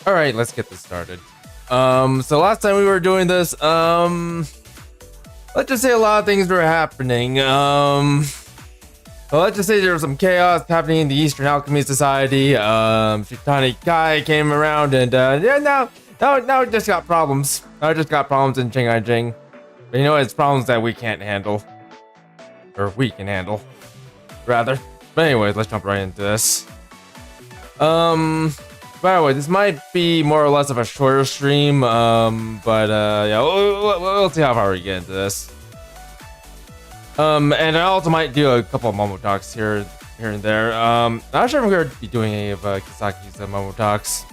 Alright, let's get this started. So last time we were doing this, let's just say a lot of things were happening. Well, let's just say there was some chaos happening in the Eastern Alchemy Society. Shitani Kai came around and, yeah, now it just got problems. Now it just got problems in Chingai Jing. But you know what? It's problems that we can't handle. Or we can handle, rather. But anyways, let's jump right into this. By the way, this might be more or less of a shorter stream, yeah, we'll see how far we get into this. And I also might do a couple of MomoTalks here and there. Not sure if I'm going to be doing any of Kisaki's MomoTalks.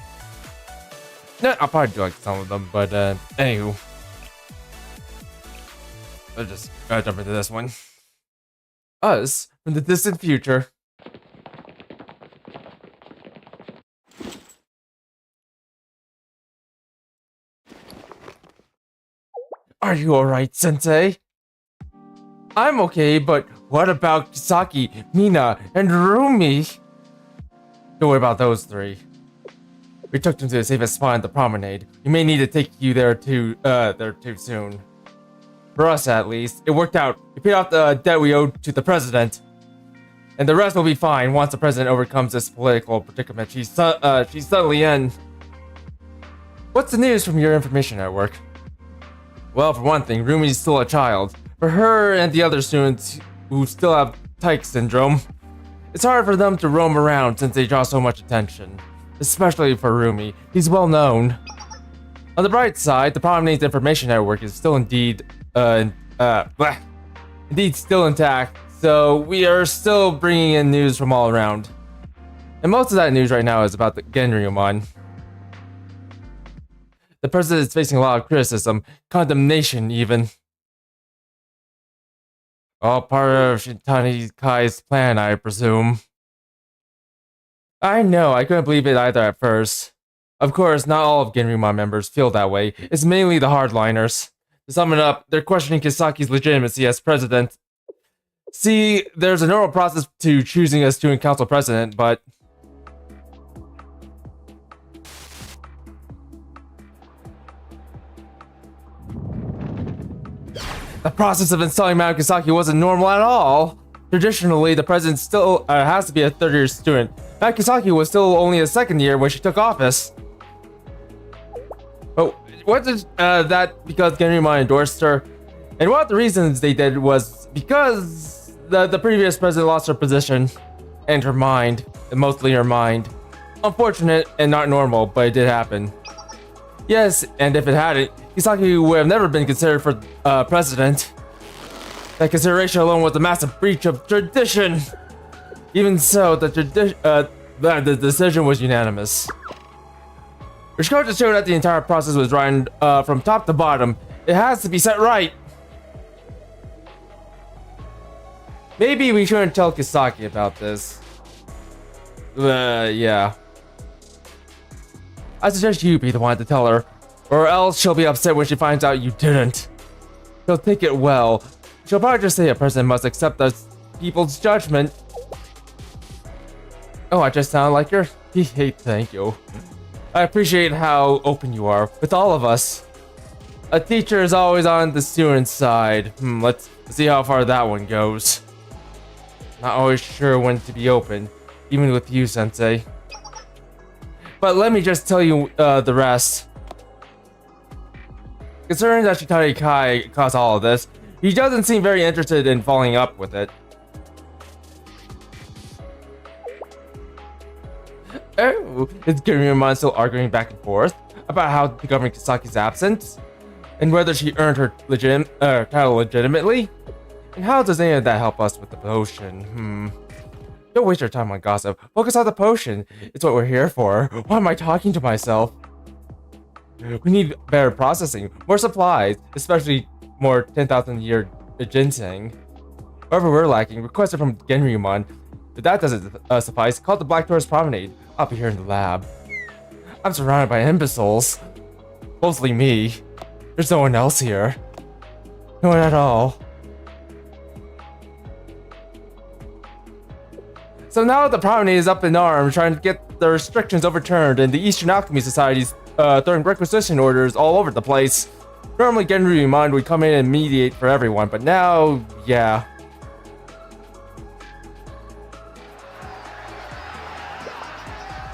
No, I'll probably do like some of them, but anywho. Let's just jump into this one. Us from the distant future. Are you alright, Sensei? I'm okay, but what about Kisaki, Mina, and Rumi? Don't worry about those three. We took them to the safest spot on the promenade. We may need to take you there too soon. For us, at least, it worked out. We paid off the debt we owed to the president. And the rest will be fine once the president overcomes this political predicament she's suddenly in. What's the news from your information network? Well, for one thing, Rumi's still a child. For her and the other students who still have Tyke syndrome, it's hard for them to roam around since they draw so much attention. Especially for Rumi, he's well known. On the bright side, the Promenade's information network is still indeed still intact, so we are still bringing in news from all around. And most of that news right now is about the Genryumon. The president is facing a lot of criticism, condemnation even. All part of Shitani Kai's plan, I presume. I know, I couldn't believe it either at first. Of course, not all of Genryumon members feel that way. It's mainly the hardliners. To sum it up, they're questioning Kisaki's legitimacy as president. See, there's a normal process to choosing a student council president, but... the process of installing Madame Kisaki wasn't normal at all. Traditionally, the president still has to be a third-year student. Madame Kisaki was still only a second year when she took office. Oh, what did that because Genryumon endorsed her? And one of the reasons they did was because the previous president lost her position and her mind, and mostly her mind. Unfortunate and not normal, but it did happen. Yes, and if it hadn't, Kisaki would have never been considered for president. That consideration alone was a massive breach of tradition. Even so, the decision was unanimous. Which goes to show that the entire process was run from top to bottom. It has to be set right. Maybe we shouldn't tell Kisaki about this. Yeah. I suggest you be the one to tell her, or else she'll be upset when she finds out you didn't. She'll take it well. She'll probably just say a person must accept the people's judgment. Oh, I just sound like your... Hey, thank you. I appreciate how open you are with all of us. A teacher is always on the student's side. Let's see how far that one goes. Not always sure when to be open, even with you, Sensei. But let me just tell you the rest. Considering that Shitani Kai caused all of this, he doesn't seem very interested in following up with it. Oh, is Genryumon still arguing back and forth about how to govern Kisaki's absence? And whether she earned her title legitimately? And how does any of that help us with the potion? Don't waste your time on gossip. Focus on the potion. It's what we're here for. Why am I talking to myself? We need better processing, more supplies, especially more 10,000 year ginseng. Whatever we're lacking, request it from Genryumon. If that doesn't suffice, call the Black Tourist Promenade. I'll be here in the lab. I'm surrounded by imbeciles. Mostly me. There's no one else here. No one at all. So now the promenade is up in arms, trying to get the restrictions overturned, and the Eastern Alchemy Society's throwing requisition orders all over the place. Normally, Genryuman would come in and mediate for everyone, but now, yeah.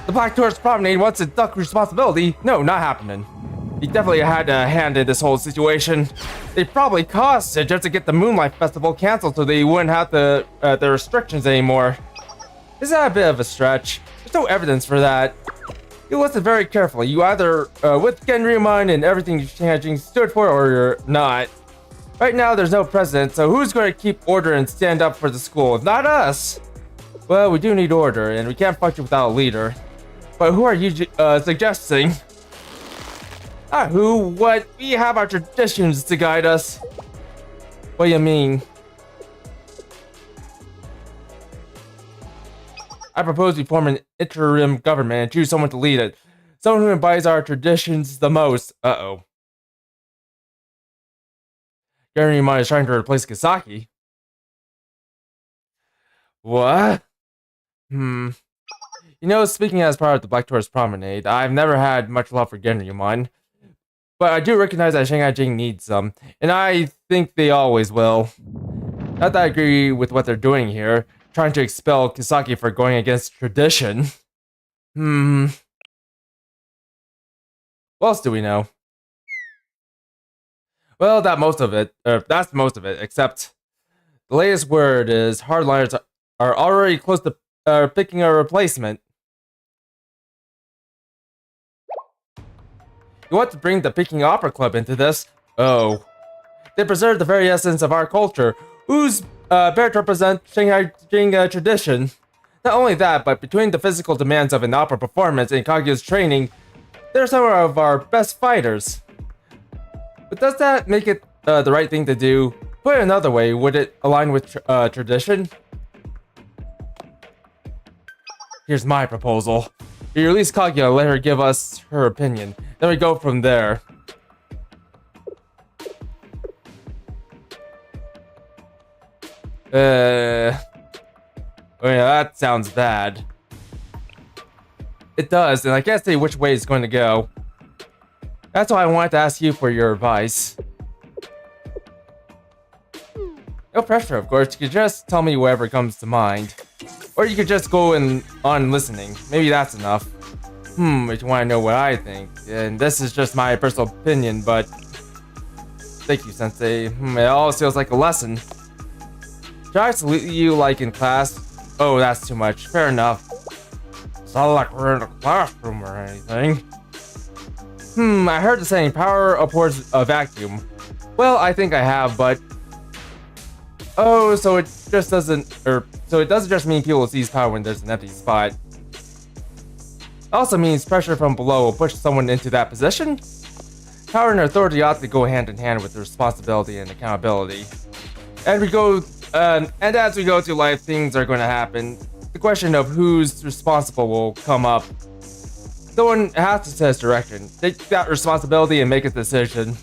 The Black Tourist Promenade wants to duck responsibility. No, not happening. He definitely had a hand in this whole situation. They probably caused it just to get the Moonlight Festival canceled so they wouldn't have the restrictions anymore. Is that a bit of a stretch? There's no evidence for that. You listen very carefully. You either with Genryuman and everything Shanghai stood for, or you're not. Right now, there's no president, so who's going to keep order and stand up for the school? Not us. Well, we do need order, and we can't function without a leader. But who are you suggesting? Ah, who? What? We have our traditions to guide us. What do you mean? I propose we form an interim government and choose someone to lead it. Someone who embodies our traditions the most. Uh-oh. Genryuman is trying to replace Kisaki. What? You know, speaking as part of the Black Tourist Promenade, I've never had much love for Genryuman. But I do recognize that Shanghai Jing needs some, and I think they always will. Not that I agree with what they're doing here, trying to expel Kisaki for going against tradition. What else do we know? Well, that's most of it, except the latest word is hardliners are already close to picking a replacement. You want to bring the Peking Opera Club into this? Oh. They preserve the very essence of our culture, who's better to represent Shanghai Jing tradition. Not only that, but between the physical demands of an opera performance and Kaguya's training, they're some of our best fighters. But does that make it the right thing to do? Put it another way, would it align with tradition? Here's my proposal. You release Kaguya, let her give us her opinion. Then we go from there. Oh yeah, that sounds bad. It does, and I can't say which way it's going to go. That's why I wanted to ask you for your advice. No pressure, of course. You could just tell me whatever comes to mind. Or you could just go on listening. Maybe that's enough. If you want to know what I think. And this is just my personal opinion, but... Thank you, Sensei. It all feels like a lesson. Should I salute you like in class? Oh, that's too much. Fair enough. It's not like we're in a classroom or anything. I heard the saying, power abhors a vacuum. Well, I think I have, but... Oh, so it doesn't just mean people will seize power when there's an empty spot. It also means pressure from below will push someone into that position. Power and authority ought to go hand in hand with responsibility and accountability. And as we go through life, things are going to happen. The question of who's responsible will come up. Someone has to set direction. Take that responsibility and make a decision.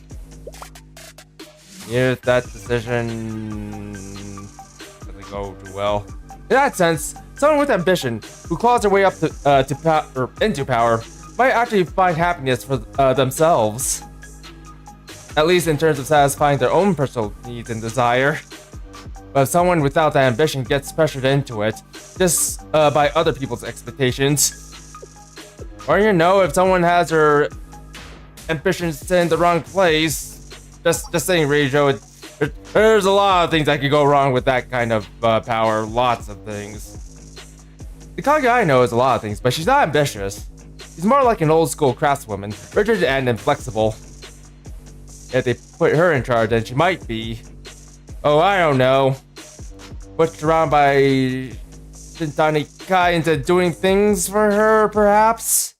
If that decision doesn't go too well. In that sense, someone with ambition who claws their way up into power might actually find happiness for themselves. At least in terms of satisfying their own personal needs and desire. But if someone without that ambition gets pressured into it, just by other people's expectations, or if someone has their ambitions set in the wrong place, just saying, Reijo, there's a lot of things that could go wrong with that kind of power. Lots of things. The Kaguya I know is a lot of things, but she's not ambitious. She's more like an old school craftswoman, rigid and inflexible. If they put her in charge, then she might be. Oh, I don't know. Pushed around by Shintani Kai into doing things for her, perhaps?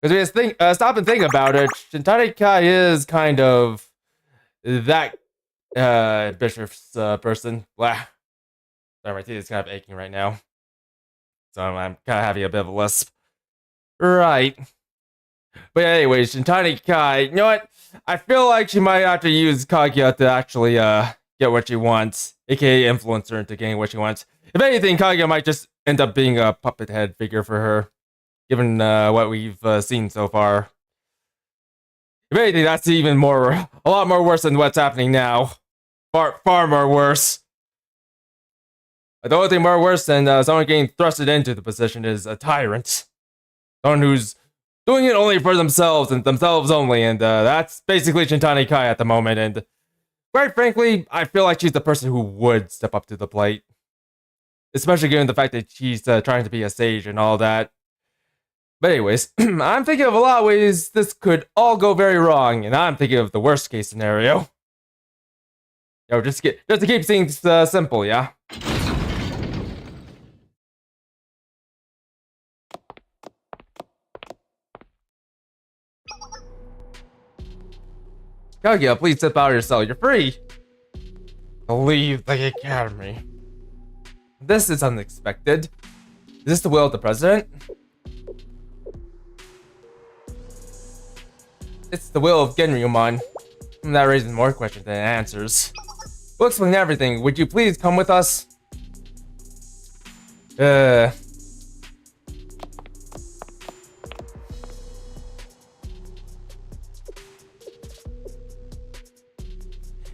Because we just stop and think about it. Shintani Kai is kind of that ambitious person. Blah. Sorry, my teeth is kind of aching right now. So I'm kind of having a bit of a lisp. Right. But anyways, Shintani Kai, you know what? I feel like she might have to use Kaguya to actually get what she wants, aka influence her into getting what she wants. If anything, Kaguya might just end up being a puppet head figure for her, given what we've seen so far. If anything, that's a lot more worse than what's happening now. Far more worse. The only thing more worse than someone getting thrusted into the position is a tyrant. Someone who's doing it only for themselves and themselves only, and that's basically Shintani Kai at the moment, and quite frankly, I feel like she's the person who would step up to the plate. Especially given the fact that she's trying to be a sage and all that. But anyways, I'm thinking of a lot of ways this could all go very wrong, and I'm thinking of the worst case scenario. Just to keep things simple, yeah? Kaguya, please step out of your cell. You're free to leave the academy. This is unexpected. Is this the will of the president? It's the will of Genryuman. That raises more questions than answers. We'll explain everything. Would you please come with us? And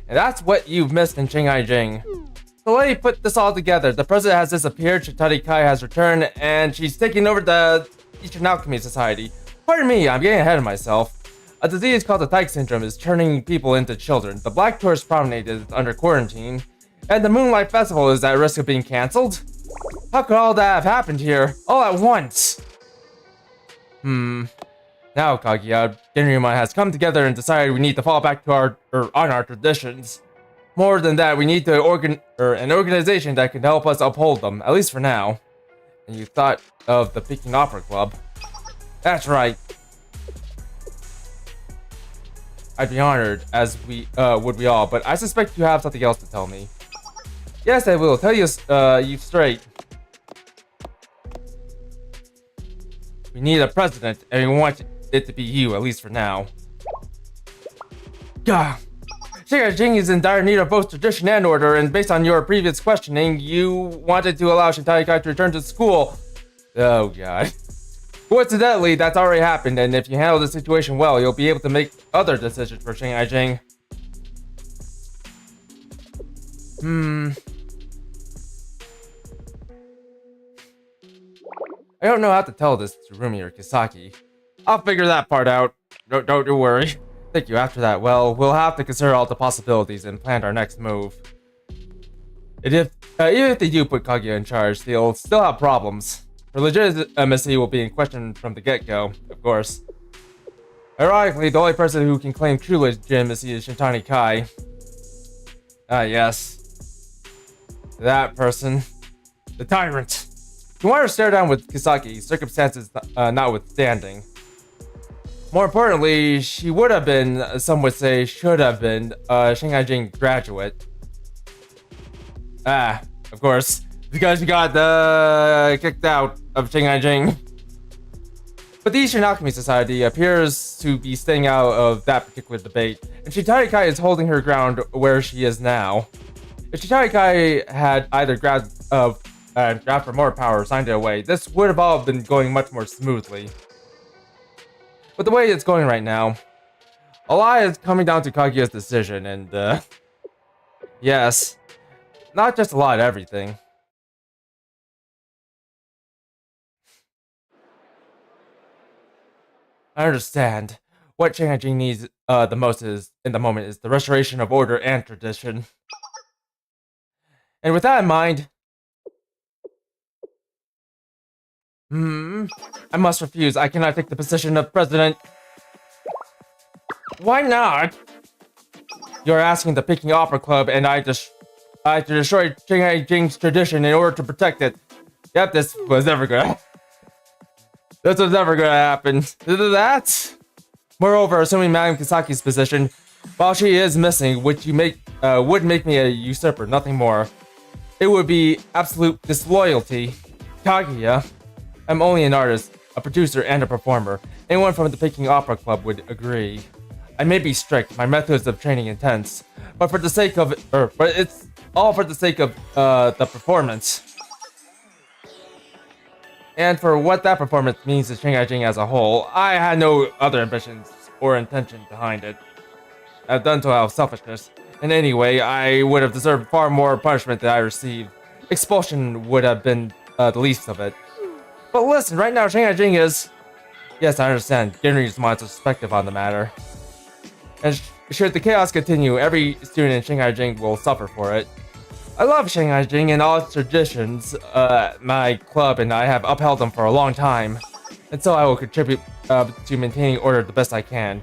that's what you've missed in Shanghai Jing. So let me put this all together. The president has disappeared, Shintani Kai has returned, and she's taking over the Eastern Alchemy Society. Pardon me, I'm getting ahead of myself. A disease called the Tyke Syndrome is turning people into children. The Black Tourist Promenade is under quarantine, and the Moonlight Festival is at risk of being cancelled. How could all that have happened here, all at once? Now, Kaguya, Genryuman has come together and decided we need to fall back to our traditions. More than that, we need to an organization that can help us uphold them, at least for now. And you thought of the Peking Opera Club. That's right. I'd be honored, as would we all, but I suspect you have something else to tell me. Yes, I will. Tell you straight. We need a president, and we want it to be you, at least for now. Gah! Shanghai Jing is in dire need of both tradition and order, and based on your previous questioning, you wanted to allow Shintani Kai to return to school. Oh god. Coincidentally, that's already happened, and if you handle the situation well, you'll be able to make other decisions for Shanghai Jing. I don't know how to tell this to Rumi or Kisaki. I'll figure that part out. Don't you worry. Thank you. After that, well, we'll have to consider all the possibilities and plan our next move. And even if they do put Kaguya in charge, they'll still have problems. Her legitimacy will be in question from the get-go, of course. Ironically, the only person who can claim true legitimacy is Shintani Kai. Ah, yes. That person. The tyrant. You want her to stare down with Kisaki, circumstances notwithstanding. More importantly, she would have been, some would say should have been, a Shanghai Jing graduate. Ah, of course. Because we got kicked out of Shanghai Jing. But the Eastern Alchemy Society appears to be staying out of that particular debate, and Shintani Kai is holding her ground where she is now. If Shintani Kai had either grabbed for more power or signed it away, this would have all been going much more smoothly. But the way it's going right now, a lot is coming down to Kaguya's decision, and yes, not just a lot, everything. I understand. What Shanghai Jing needs the most in the moment is the restoration of order and tradition. And with that in mind, I must refuse. I cannot take the position of president. Why not? You're asking the Peking Opera Club, and I to destroy Shanghai Jing's tradition in order to protect it. Yep, this was never gonna happen. That. Moreover, assuming Madame Kisaki's position, while she is missing, would make me a usurper, nothing more. It would be absolute disloyalty. Kaguya. I'm only an artist, a producer, and a performer. Anyone from the Peking Opera Club would agree. I may be strict, my methods of training intense, but for the sake of, but it's all for the sake of the performance. And for what that performance means to Shanghai Jing as a whole, I had no other ambitions or intention behind it. I've done so out of selfishness. And anyway, I would have deserved far more punishment than I received. Expulsion would have been the least of it. But listen, right now Shanghai Jing is... Yes, I understand. Genry's mind's perspective on the matter. And should the chaos continue, every student in Shanghai Jing will suffer for it. I love Shanghai Jing and all its traditions. My club and I have upheld them for a long time. And so I will contribute to maintaining order the best I can.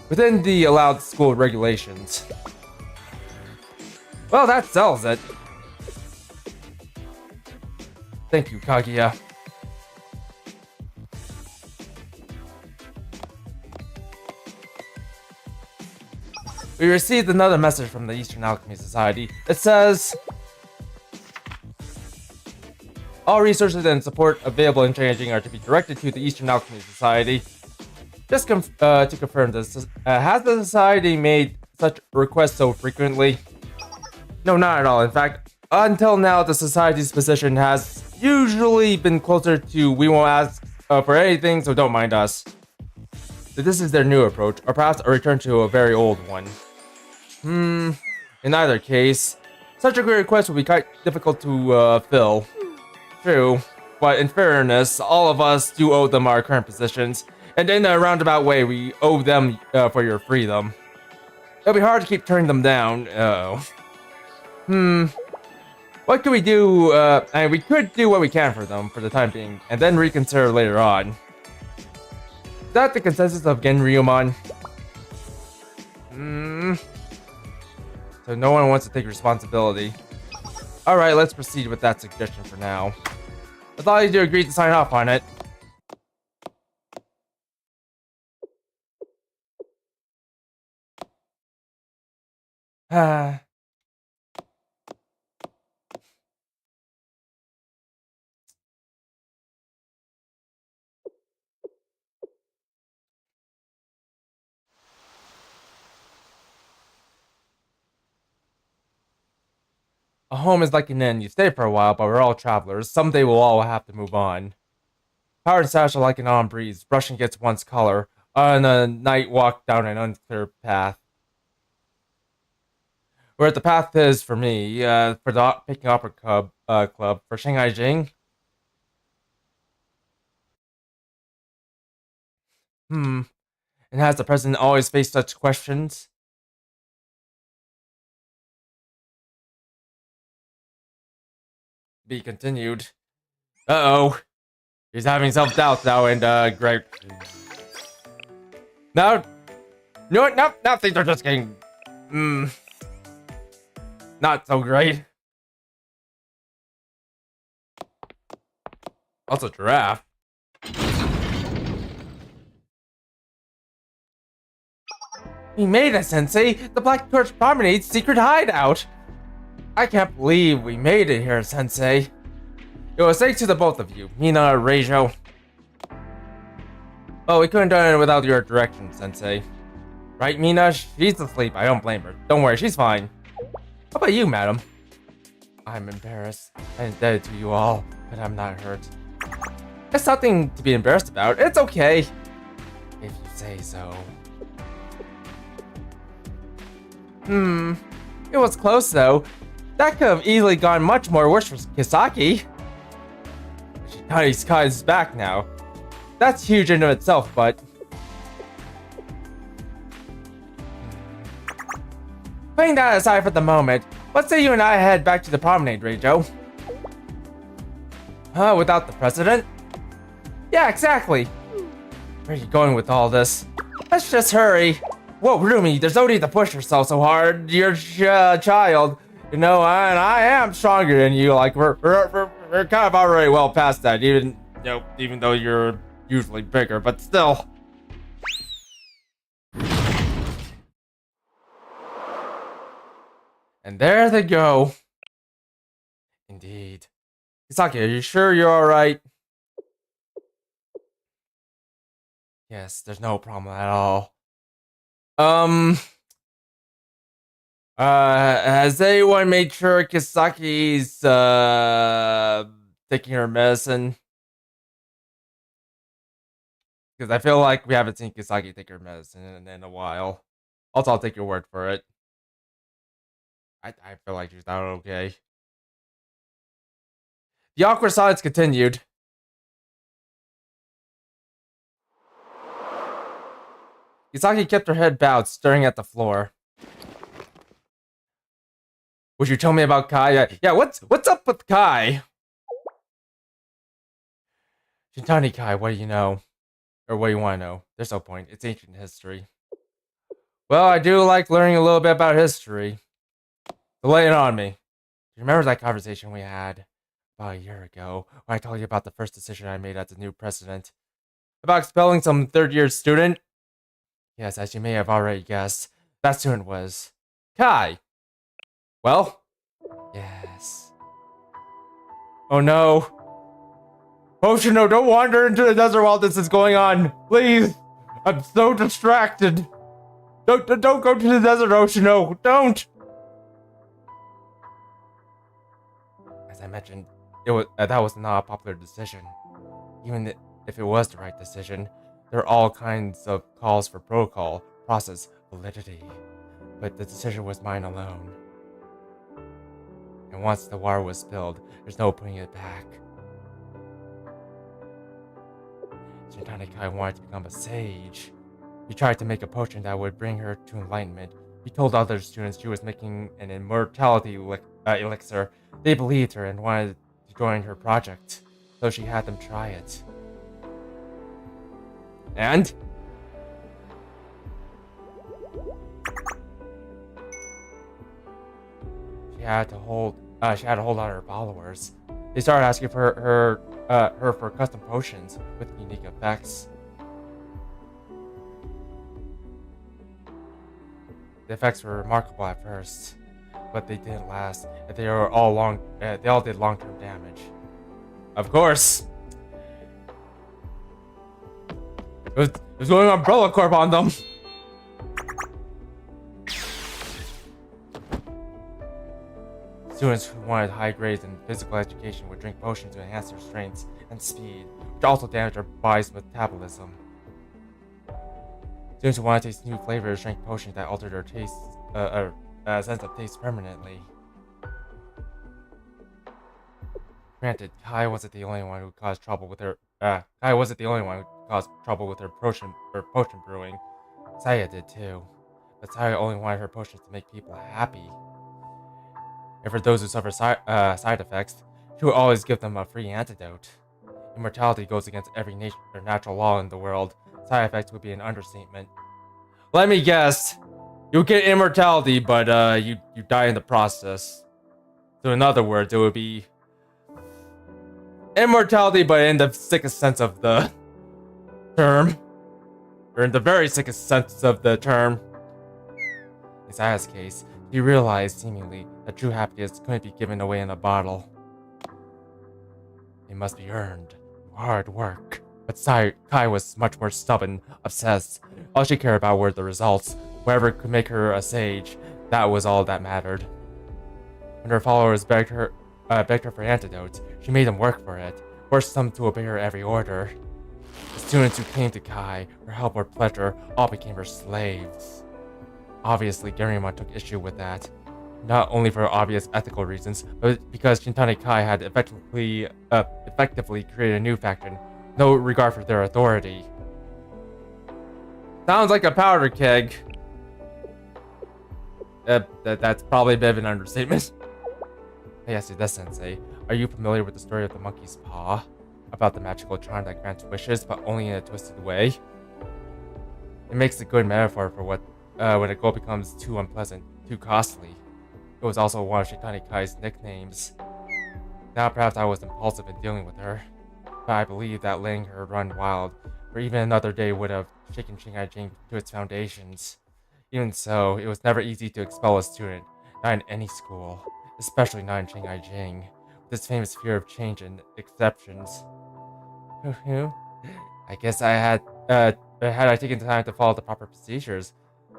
Within the allowed school regulations. Well, that settles it. Thank you, Kaguya. We received another message from the Eastern Alchemy Society. It says... All resources and support available in Shanghai Jing are to be directed to the Eastern Alchemy Society. Just to confirm this, has the Society made such requests so frequently? No, not at all. In fact, until now, the Society's position has usually been closer to we won't ask for anything, so don't mind us. This is their new approach, or perhaps a return to a very old one. In either case, such a great request will be quite difficult to fill. True, but in fairness, all of us do owe them our current positions, and in a roundabout way, we owe them for your freedom. It'll be hard to keep turning them down. What could we do? And we could do what we can for them for the time being, and then reconsider later on. Is that the consensus of Genryuman? So no one wants to take responsibility. Alright, let's proceed with that suggestion for now. I thought you agreed to sign off on it. A home is like an inn. You stay for a while, but we're all travelers. Someday we'll all have to move on. Power and sash are like an autumn breeze, brushing against one's color on a night walk down an unclear path. Where the path is for me, for the Picking Opera Club, for Shanghai Jing. And has the president always faced such questions? Be continued. Uh-oh. He's having self-doubt now, and, great. Now, now things are just getting, not so great. Also, giraffe. We made it, Sensei! The Black Torch Promenade's secret hideout! I can't believe we made it here, Sensei. It was thanks to the both of you, Mina and Reijo. Oh, we couldn't have done it without your direction, Sensei. Right, Mina? She's asleep. I don't blame her. Don't worry, she's fine. How about you, madam? I'm embarrassed. I'm indebted to you all, but I'm not hurt. It's nothing to be embarrassed about. It's okay. If you say so. It was close, though. That could have easily gone much more worse for Kisaki. He's got his back now. That's huge in itself, but... Putting that aside for the moment, let's say you and I head back to the promenade, Reijo. Without the president? Yeah, exactly. Where are you going with all this? Let's just hurry. Whoa, Rumi, there's no need to push yourself so hard. You're a child. You know, and I am stronger than you. Like, we're kind of already well past that, even though you're usually bigger, but still. And there they go. Indeed. Kisaki, are you sure you're alright? Yes, there's no problem at all. Has anyone made sure Kisaki's, taking her medicine? Because I feel like we haven't seen Kisagi take her medicine in a while. Also, I'll take your word for it. I feel like she's not okay. The awkward silence continued. Kisagi kept her head bowed, staring at the floor. Would you tell me about Kai? Yeah, what's up with Kai? Shintani Kai, what do you know? Or what do you want to know? There's no point. It's ancient history. Well, I do like learning a little bit about history. So lay it on me. Do you remember that conversation we had about a year ago when I told you about the first decision I made as the new president? About expelling some third-year student? Yes, as you may have already guessed, that student was Kai. Well? Yes. Oh no. Oshino, don't wander into the desert while this is going on. Please. I'm so distracted. Don't go to the desert, Oshino. Don't. As I mentioned, that was not a popular decision. Even if it was the right decision, there are all kinds of calls for protocol, process, validity. But the decision was mine alone. And once the water was spilled, there's no putting it back. Shintani Kai wanted to become a sage. He tried to make a potion that would bring her to enlightenment. He told other students she was making an immortality elixir. They believed her and wanted to join her project, so she had them try it. And? She had to hold on her followers. They started asking for her for custom potions with unique effects. The effects were remarkable at first, but they didn't last. They all did long-term damage. Of course, it was going Umbrella Corp on them. Students who wanted high grades in physical education would drink potions to enhance their strength and speed, which also damaged their body's metabolism. Students who wanted to taste new flavors drank potions that altered their taste, sense of taste permanently. Granted, Kai wasn't the only one who caused trouble with her. Potion brewing. Saya did too, but Saya only wanted her potions to make people happy. And for those who suffer side effects, she would always give them a free antidote. Immortality goes against every natural law in the world. Side effects would be an understatement. Let me guess. You get immortality, but you die in the process. So in other words, it would be immortality, but in the sickest sense of the term. Or in the very sickest sense of the term. In Saya's case, he realized, seemingly, that true happiness couldn't be given away in a bottle. It must be earned through hard work. But Kai was much more stubborn, obsessed. All she cared about were the results. Whoever could make her a sage, that was all that mattered. When her followers begged her for antidotes, she made them work for it, forced them to obey her every order. The students who came to Kai for help or pleasure all became her slaves. Obviously, Garryamon took issue with that, not only for obvious ethical reasons, but because Shintani Kai had effectively created a new faction, no regard for their authority. Sounds like a powder keg. That's probably a bit of an understatement. Yes, Sensei, are you familiar with the story of the monkey's paw? About the magical charm that grants wishes, but only in a twisted way? It makes a good metaphor for when a goal becomes too unpleasant, too costly. It was also one of Shintani Kai's nicknames. Now perhaps I was impulsive in dealing with her, but I believe that letting her run wild for even another day would have shaken Shingai-jing to its foundations. Even so, it was never easy to expel a student, not in any school, especially not in Shingai-jing, with its famous fear of change and exceptions. I guess had I taken the time to follow the proper procedures,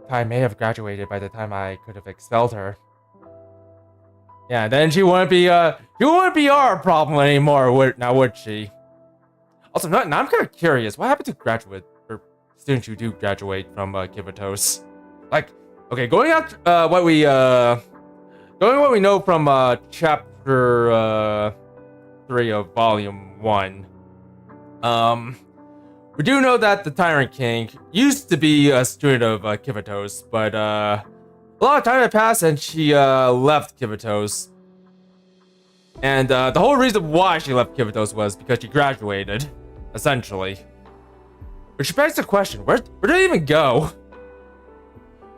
Kai may have graduated by the time I could have expelled her. Yeah, then she wouldn't be our problem anymore, would she? Also, now I'm kind of curious. What happened to graduate or students who do graduate from Kivatos? Like, okay, going what we know from chapter 3 of volume 1. We do know that the Tyrant King used to be a student of Kivatos, but a lot of time had passed and she left Kivatos. And the whole reason why she left Kivatos was because she graduated, essentially. Which begs the question, where do they even go?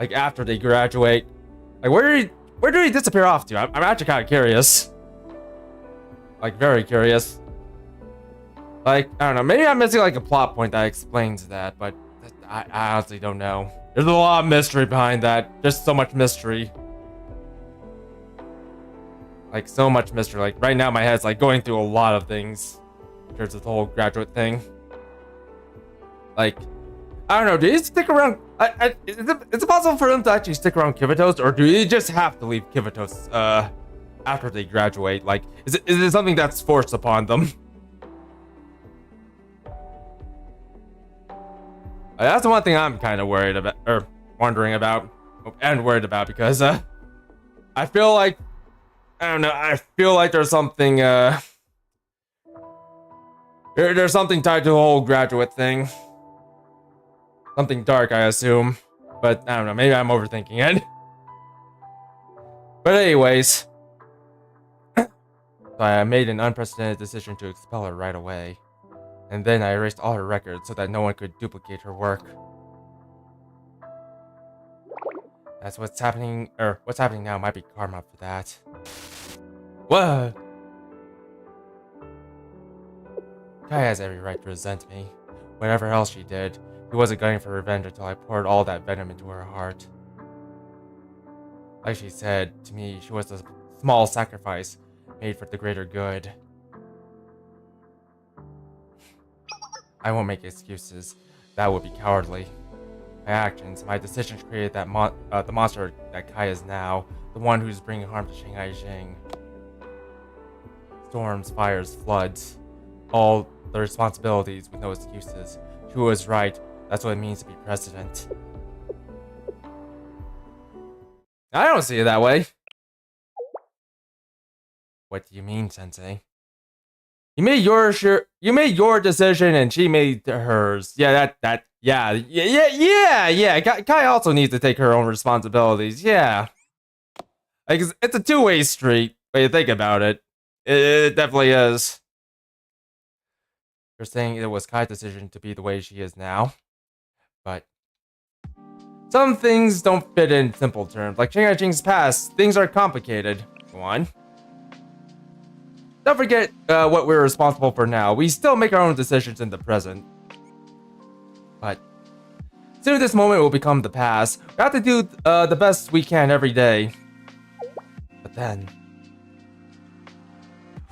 Like, after they graduate? Like, where do they disappear off to? I'm actually kind of curious. Like, very curious. Like, I don't know, maybe I'm missing like a plot point that explains that, but I honestly don't know. There's a lot of mystery behind that. Just so much mystery. Like, so much mystery. Like, right now my head's like going through a lot of things in terms of the whole graduate thing. Like, I don't know, do they stick around? Is it possible for them to actually stick around Kivatos, or do they just have to leave Kivatos after they graduate? Like, is it something that's forced upon them? That's the one thing I'm kind of worried about, or wondering about, and worried about, because I feel like, I don't know, I feel like there's something there's something tied to the whole graduate thing. Something dark, I assume, but I don't know, maybe I'm overthinking it. But anyways, so I made an unprecedented decision to expel her right away. And then I erased all her records so that no one could duplicate her work. That's what's happening, or what's happening now might be karma for that. Whoa! Kai has every right to resent me. Whatever else she did, he wasn't gunning for revenge until I poured all that venom into her heart. Like she said, to me, she was a small sacrifice made for the greater good. I won't make excuses. That would be cowardly. My actions, my decisions created that the monster that Kai is now, the one who's bringing harm to Shanghai Jing. Storms, fires, floods, all the responsibilities with no excuses. She was right. That's what it means to be president. I don't see it that way. What do you mean, Sensei? You made your decision and she made hers. Yeah, yeah. Kai also needs to take her own responsibilities. Yeah. Like, it's a two-way street, when you think about it. It definitely is. You're saying it was Kai's decision to be the way she is now. But some things don't fit in simple terms. Like Shanghai Jing's past, things are complicated. Go on. Don't forget what we're responsible for now. We still make our own decisions in the present. But soon this moment will become the past. We have to do the best we can every day. But then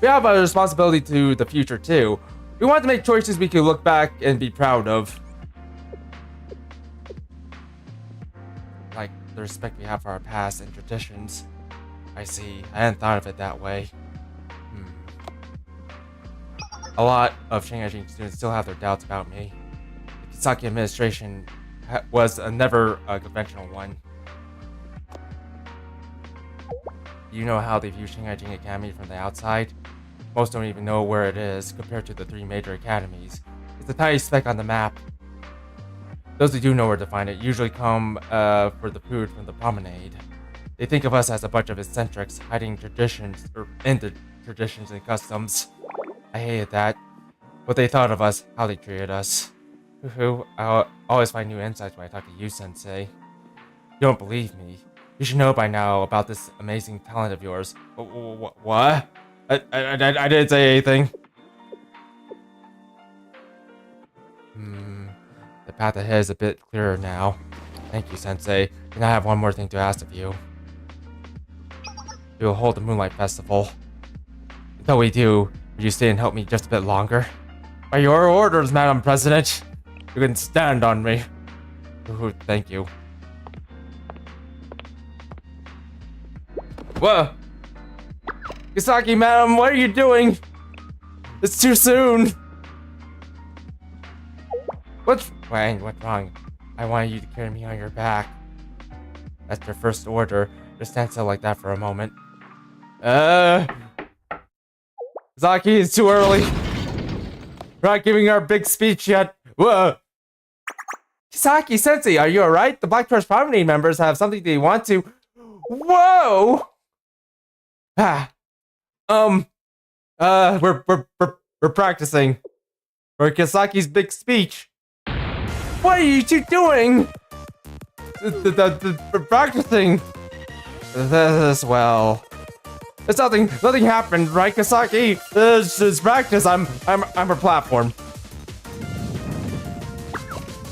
we have a responsibility to the future too. We want to make choices we can look back and be proud of. Like the respect we have for our past and traditions. I see. I hadn't thought of it that way. A lot of Shanghai Jing students still have their doubts about me. The Kisaki administration was never a conventional one. You know how they view Shanghai Jing Academy from the outside? Most don't even know where it is compared to the 3 major academies. It's a tiny speck on the map. Those who do know where to find it usually come for the food from the promenade. They think of us as a bunch of eccentrics hiding traditions, or into traditions and customs. I hated that. What they thought of us, how they treated us. I always find new insights when I talk to you, Sensei. You don't believe me. You should know by now about this amazing talent of yours. What? I didn't say anything. The path ahead is a bit clearer now. Thank you, Sensei. And I have one more thing to ask of you. We will hold the Moonlight Festival. Until we do, would you stay and help me just a bit longer? By your orders, Madam President. You can stand on me. Ooh, thank you. Whoa! Kisaki, madam, what are you doing? It's too soon! Wayne, what's wrong? I want you to carry me on your back. That's your first order. Just stand still like that for a moment. Zaki, it's too early. We're not giving our big speech yet. Whoa. Kisaki-sensei, are you alright? The Black Torch Promenade members have something they want to... Whoa! We're practicing for Kisaki's big speech. What are you two doing? We're practicing. This, well... There's nothing happened, right, Kisaki? This is practice. I'm her platform.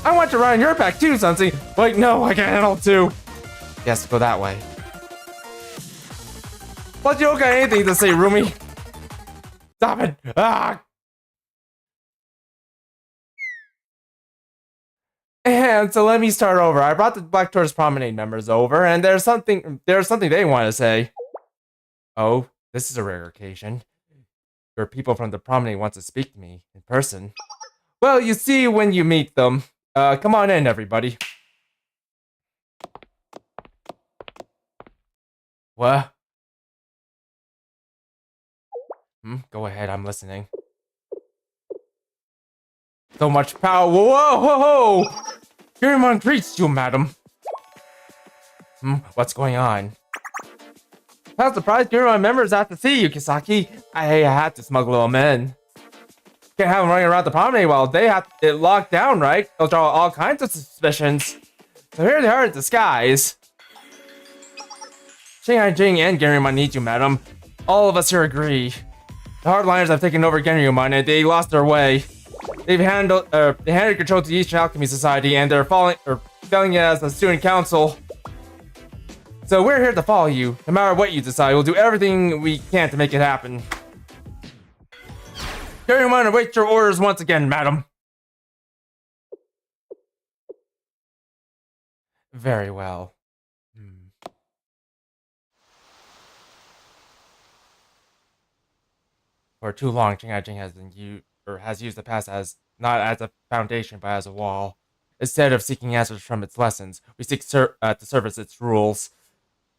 I want to ride on your back too, Sensei. Wait, no, I can handle too. Yes, go that way. But you don't got anything to say, Rumi. Stop it. Ah! And so let me start over. I brought the Black Torch Promenade members over, and there's something they want to say. Oh, this is a rare occasion. Where people from the promenade want to speak to me in person. Well, you see when you meet them. Come on in, everybody. What? Go ahead, I'm listening. So much power. Whoa, whoa, whoa! Kirimon greets you, madam. What's going on? I'm surprised Kirimon members have to see you, Kisaki. I had to smuggle them in. Can't have them running around the promenade while they have it locked down, right? They'll draw all kinds of suspicions. So here they are in disguise. Shanghai Jing and Kirimon need you, madam. All of us here agree. The hardliners have taken over Kirimon and they lost their way. They handed control to the Eastern Alchemy Society and they're failing it as a student council. So we're here to follow you. No matter what you decide, we'll do everything we can to make it happen. Kirimon, await your orders once again, madam. Very well. For too long, Shanghai Jing has used the past as not as a foundation but as a wall. Instead of seeking answers from its lessons, we seek to service its rules.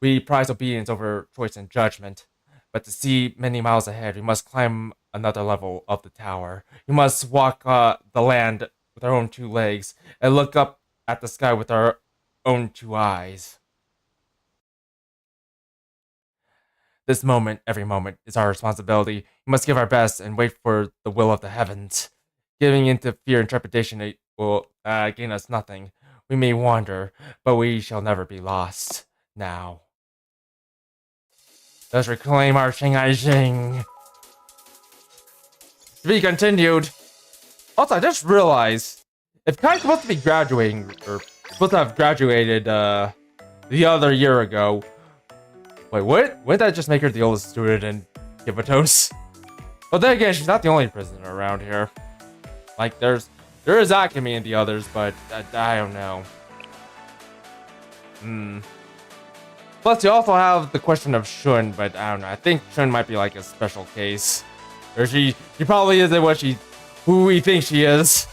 We prize obedience over choice and judgment. But to see many miles ahead, we must climb another level of the tower. We must walk the land with our own two legs and look up at the sky with our own two eyes. This moment, every moment, is our responsibility. We must give our best and wait for the will of the heavens. Giving into fear and trepidation it will gain us nothing. We may wander, but we shall never be lost. Now. Let's reclaim our Shanghai Jing. To be continued. Also, I just realized, if Kai's supposed to be graduating, or supposed to have graduated the other year ago, wait, what? Wouldn't that just make her the oldest student in Kivatos? Well, then again, she's not the only prisoner around here. Like, there is Akemi and the others, but I don't know. Plus, you also have the question of Shun, but I don't know. I think Shun might be like a special case. Or she probably isn't who we think she is.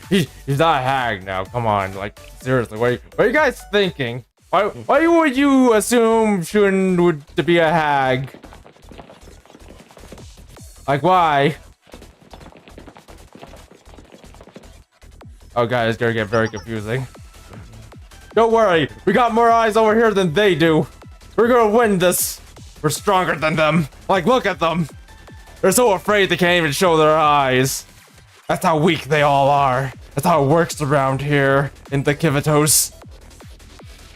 She's not a hag now, come on. Like, seriously, what are you guys thinking? Why would you assume Shun would to be a hag? Like, why? Oh, guys, it's gonna get very confusing. Don't worry, we got more eyes over here than they do. We're gonna win this. We're stronger than them. Like, look at them. They're so afraid they can't even show their eyes. That's how weak they all are. That's how it works around here in the Kivatos.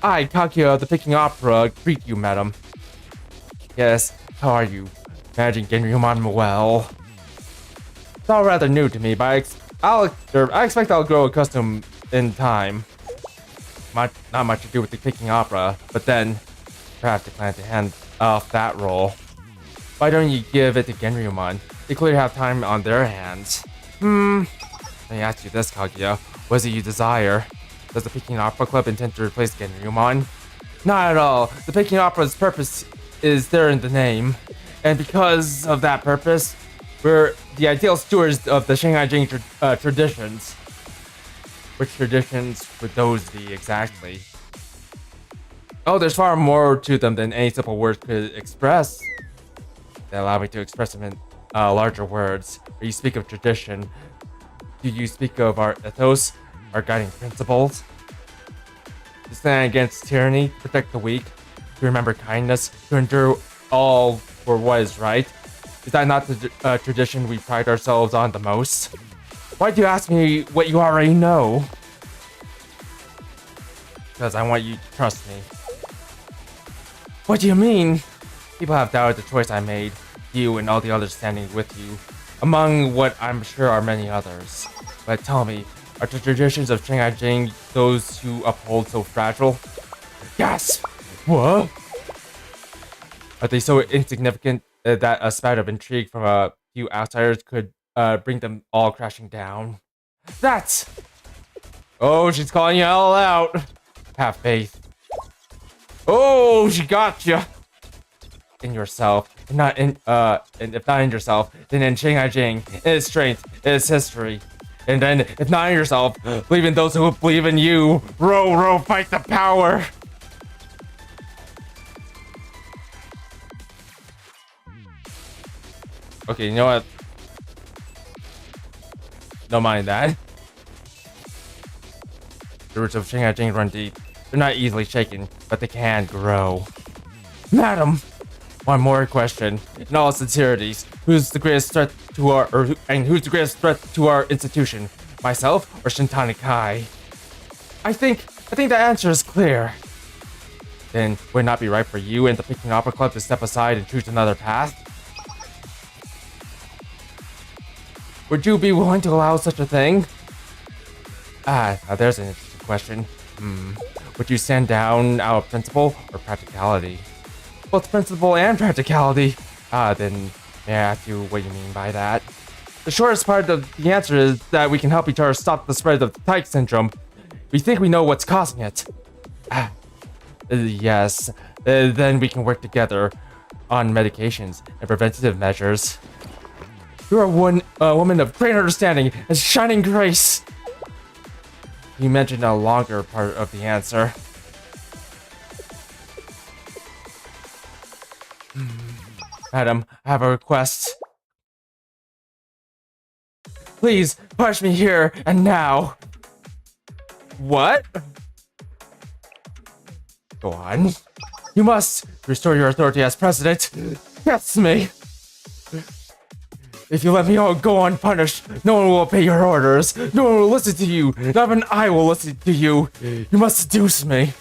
I, Kaguya, the Peking Opera, greet you, madam. Yes, how are you? Managing Genryuman well. It's all rather new to me, but I expect I'll grow accustomed in time. Not much to do with the Peking Opera, but then perhaps they plan to hand off that role. Why don't you give it to Genryuman? They clearly have time on their hands. Let me ask you this, Kaguya. What is it you desire? Does the Peking Opera Club intend to replace Genryuman? Not at all. The Peking Opera's purpose is there in the name. And because of that purpose, We're the ideal stewards of the Shanghai Jing traditions. Which traditions would those be exactly? Oh, there's far more to them than any simple words could express. They allow me to express them in larger words. When you speak of tradition, do you speak of our ethos, our guiding principles? To stand against tyranny, protect the weak, to remember kindness, to endure all for what is right. Is that not the tradition we pride ourselves on the most? Why do you ask me what you already know? Because I want you to trust me. What do you mean? People have doubted the choice I made, you and all the others standing with you, among what I'm sure are many others. But tell me, are the traditions of Shanghai Jing those who uphold so fragile? Yes! What? Are they so insignificant that a spat of intrigue from a few outsiders could bring them all crashing down? That's... Oh, she's calling you all out! Have faith. Oh, she got you! In yourself, and not in, and if not in yourself, then in Shanghai Jing, in its strength, in its history. And then, if not in yourself, believe in those who believe in you. Row, row, fight the power! Okay, you know what? Don't mind that. The roots of Shanghai Jing run deep. They're not easily shaken, but they can grow. Madam! One more question. In all sincerities, who's the greatest threat to our who's the greatest threat to our institution? Myself or Shintani Kai? I think the answer is clear. Then would it not be right for you and the Peking Opera Club to step aside and choose another path? Would you be willing to allow such a thing? Now there's an interesting question. Would you stand down out of principle or practicality? Both principle and practicality. Then may I ask you what you mean by that? The shortest part of the answer is that we can help each other stop the spread of the Tyke syndrome. We think we know what's causing it. Yes. Then we can work together on medications and preventative measures. You are a woman of great understanding and shining grace. You mentioned a longer part of the answer. Madam, I have a request. Please, punish me here and now. What? Go on. You must restore your authority as president. Yes, me. If you let me all go unpunished, no one will obey your orders. No one will listen to you. Not even I will listen to you. You must seduce me.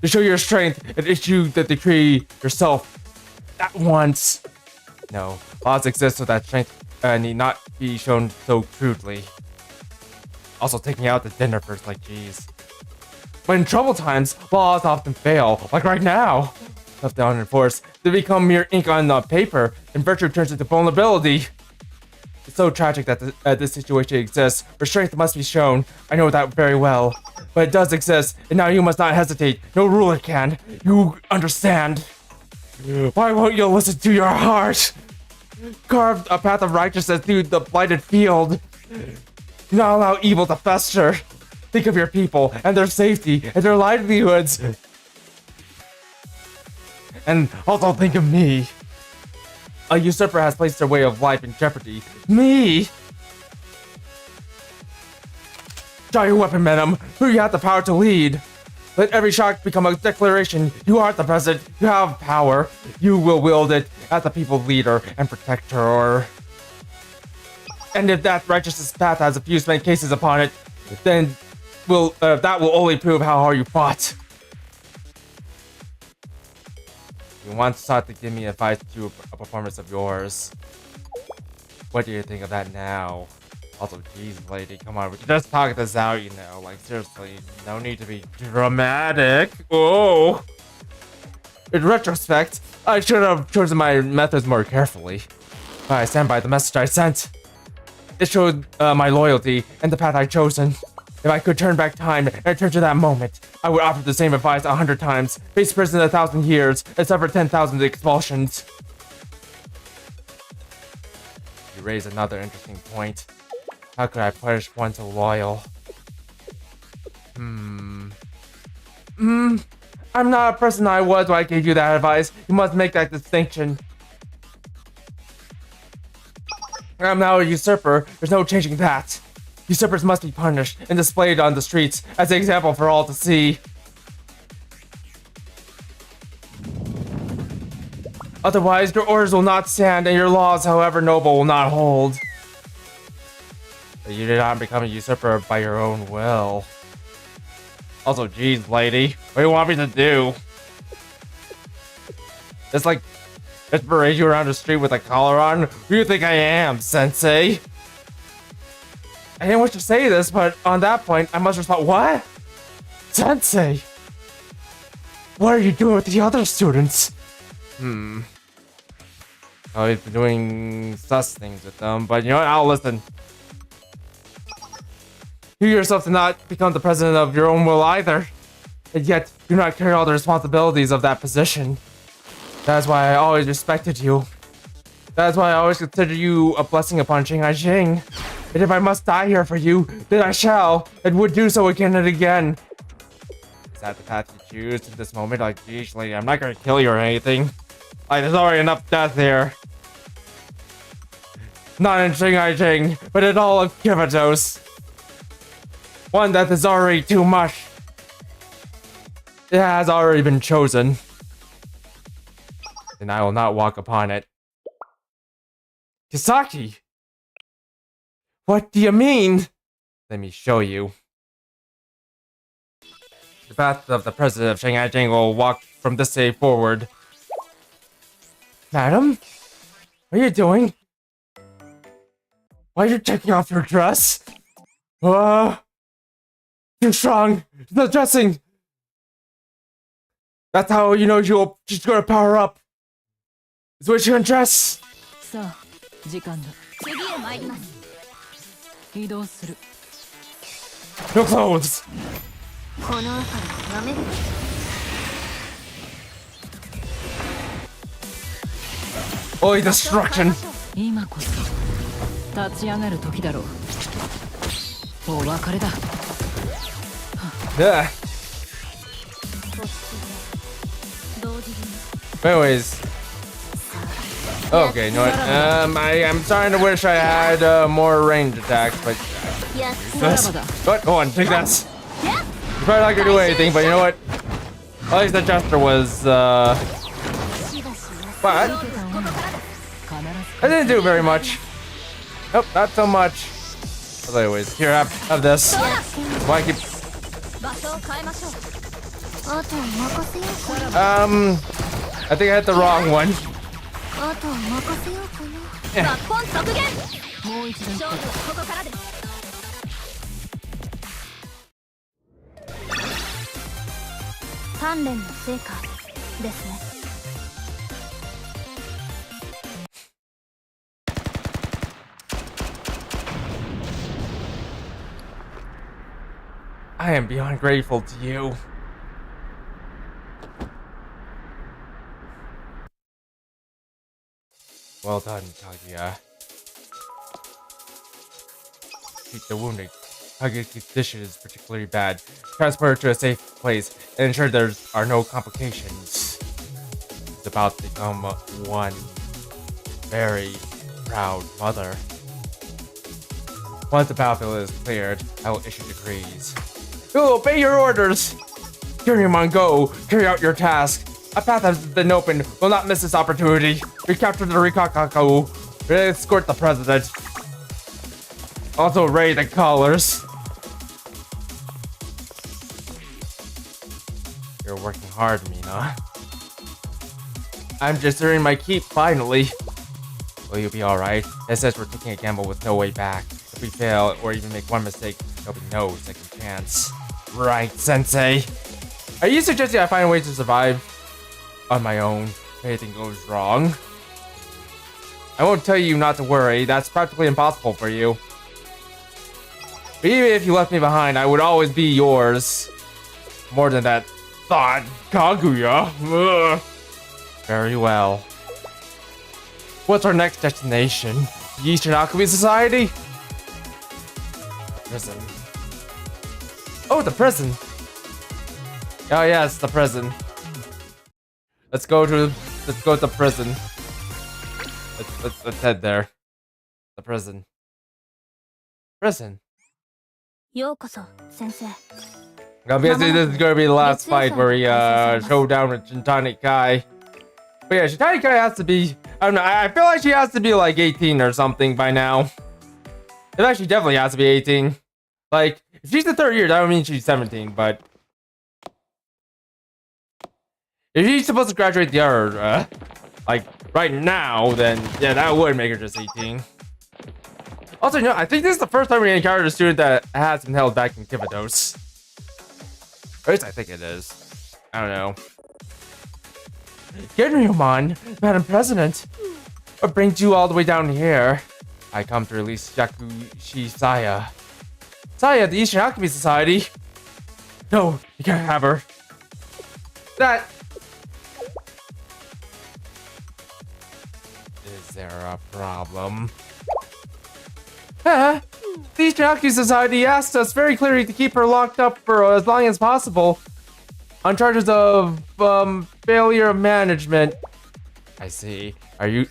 To show your strength and issue the decree yourself at once. No, laws exist so that strength need not be shown so crudely. Also, taking out the dinner first, like geez. But in trouble times, laws often fail, like right now. Left unenforced, they become mere ink on the paper, and virtue turns into vulnerability. It's so tragic that this situation exists, where strength must be shown. I know that very well. But it does exist, and now you must not hesitate. No ruler can. You understand. Why won't you listen to your heart? Carve a path of righteousness through the blighted field. Do not allow evil to fester. Think of your people, and their safety, and their livelihoods. And also think of me. A usurper has placed their way of life in jeopardy. Me! Draw your weapon, madam, for you have the power to lead. Let every shock become a declaration. You are the president. You have power. You will wield it as the people's leader and protector. And if that righteousness path has a few spent cases upon it, then that will only prove how hard you fought. You once sought to give me advice to a performance of yours. What do you think of that now? Also, geez, lady, come on, we can just talk this out, you know. Like, seriously, no need to be dramatic. Oh! In retrospect, I should have chosen my methods more carefully. But I stand by the message I sent. It showed my loyalty and the path I'd chosen. If I could turn back time and return to that moment, I would offer the same advice 100 times, face prison 1,000 years, and suffer 10,000 expulsions. You raise another interesting point. How could I punish one so loyal? I'm not a person I was when I gave you that advice. You must make that distinction. I'm now a usurper. There's no changing that. Usurpers must be punished and displayed on the streets as an example for all to see. Otherwise, your orders will not stand and your laws, however noble, will not hold. But you did not become a usurper by your own will. Also, geez, lady, what do you want me to do? Just parade you around the street with a collar on? Who do you think I am, sensei? I didn't wish to say this, but on that point, I must respond, what? Sensei! What are you doing with the other students? Oh, he's been doing sus things with them, but you know what? I'll listen. You yourself did not become the president of your own will either, and yet do not carry all the responsibilities of that position. That is why I always respected you. That is why I always consider you a blessing upon Shanghai Jing. And if I must die here for you, then I shall, and would do so again and again. Is that the path you choose at this moment? Like, geez, lady, I'm not gonna kill you or anything. Like, there's already enough death here. Not in Shanghai Jing, but in all of Kivatos. One death is already too much. It has already been chosen. And I will not walk upon it. Kisaki! What do you mean? Let me show you. The path of the president of Shanghai Jing will walk from this day forward. Madam? What are you doing? Why are you taking off your dress? Too strong! The dressing! That's how you know she's gonna power up! Is what you undress! No clothes! Only destruction! Yeah. Anyways. Okay, you know what? I'm starting to wish I had more range attacks, but what? Go on, take that. You're probably not gonna do anything, but you know what? At least the gesture was what? I didn't do very much. Nope, not so much. But anyways, here, have this. Why keep... I think I hit the wrong one. Yeah. I am beyond grateful to you. Well done, Kaguya. Treat the wounded. Kaguya's condition is particularly bad. Transport her to a safe place and ensure there are no complications. She's about to become one very proud mother. Once the battlefield is cleared, I will issue decrees. You will obey your orders! Kiryamon, go! Carry out your task! A path has been opened. Will not miss this opportunity. Recapture the Rikakaku. Escort the president. Also raid the colors. You're working hard, Mina. I'm just earning my keep, finally. Will you be alright? It says we're taking a gamble with no way back. If we fail, or even make one mistake, there'll be no second chance. Right, Sensei? Are you suggesting I find a way to survive on my own if anything goes wrong? I won't tell you not to worry, that's practically impossible for you. But even if you left me behind, I would always be yours. More than that thought, Kaguya. Ugh. Very well. What's our next destination? Eastern Alchemy Society? Prison. Oh, the prison. Oh yes, the prison. Let's go to the prison. Let's head there. The prison. Prison. I'm guessing this is gonna be the last fight where we show down with Shintani Kai. But yeah, Shintani Kai has to be, I don't know, I feel like she has to be like 18 or something by now. It actually definitely has to be 18. Like, if she's the third year, that would mean she's 17, but if she's supposed to graduate the other, like, right now, then yeah, that would make her just 18. Also, you know, I think this is the first time we encountered a student that has been held back in Kivados. At least I think it is. I don't know. Genryomon, Madam President, what brings you all the way down here? I come to release Yakushi Saya. Saya, the Eastern Alchemy Society. No, you can't have her. That... Is there a problem? The Eastern Alchemy Society asked us very clearly to keep her locked up for as long as possible on charges of failure of management. I see. Are you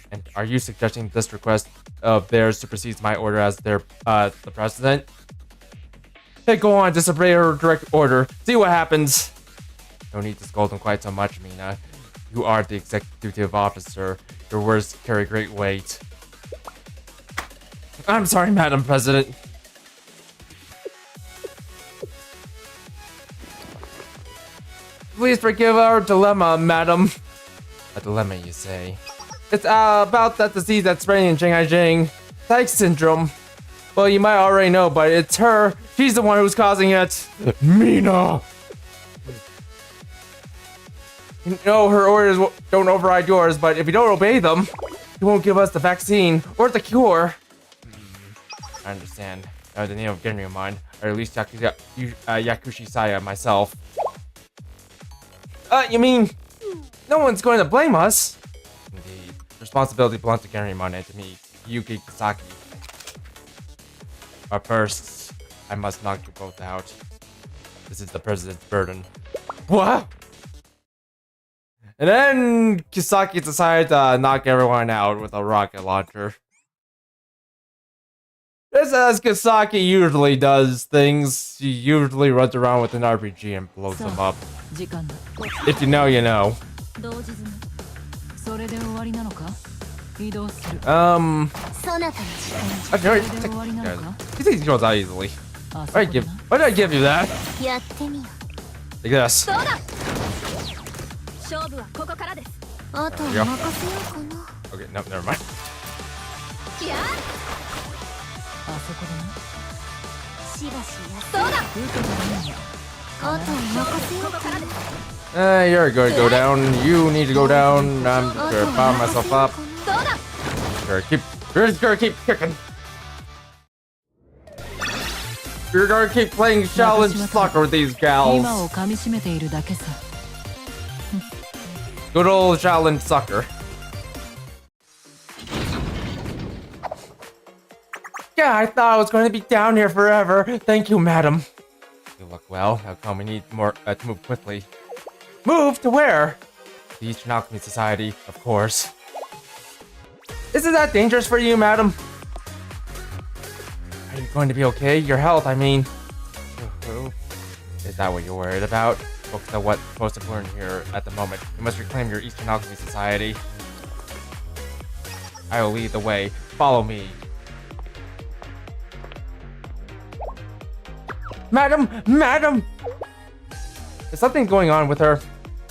suggesting this request of theirs supersedes my order as their the president? Hey, go on, disobey her direct order. See what happens. No need to scold him quite so much, Mina. You are the executive officer. Your words carry great weight. I'm sorry, Madam President. Please forgive our dilemma, madam. A dilemma, you say? It's about that disease that's spreading in Shanghai Tyke syndrome. Well, you might already know, but it's her. She's the one who's causing it. Mina! You know her orders don't override yours, but if you don't obey them, you won't give us the vaccine or the cure. I understand. Now, in the name of Genryomon, I released Yakushi Saya myself. You mean, no one's going to blame us? Indeed. Responsibility belongs to Genryomon and to me, Yuki Kisaki. But first, I must knock you both out. This is the president's burden. What? And then Kisaki decided to knock everyone out with a rocket launcher. Just as Kisaki usually does things, she usually runs around with an RPG and blows them up. If you know, you know. You think he goes out easily. Why did I give you that? Like this. There you go. Okay, no, never mind. You're good. Go down. You need to go down. I'm gonna power myself up. You're just gonna keep kicking. You're gonna keep playing challenge soccer with these gals. Good old challenge soccer. Yeah, I thought I was going to be down here forever. Thank you, madam. You look well. How come we need more to move quickly? Move to where? The Eastern Alchemy Society, of course. Isn't that dangerous for you, madam? Are you going to be okay? Your health, I mean. Is that what you're worried about? Focus on what's most important here at the moment. You must reclaim your Eastern Alchemy Society. I will lead the way. Follow me. Madam! Madam! There's something going on with her.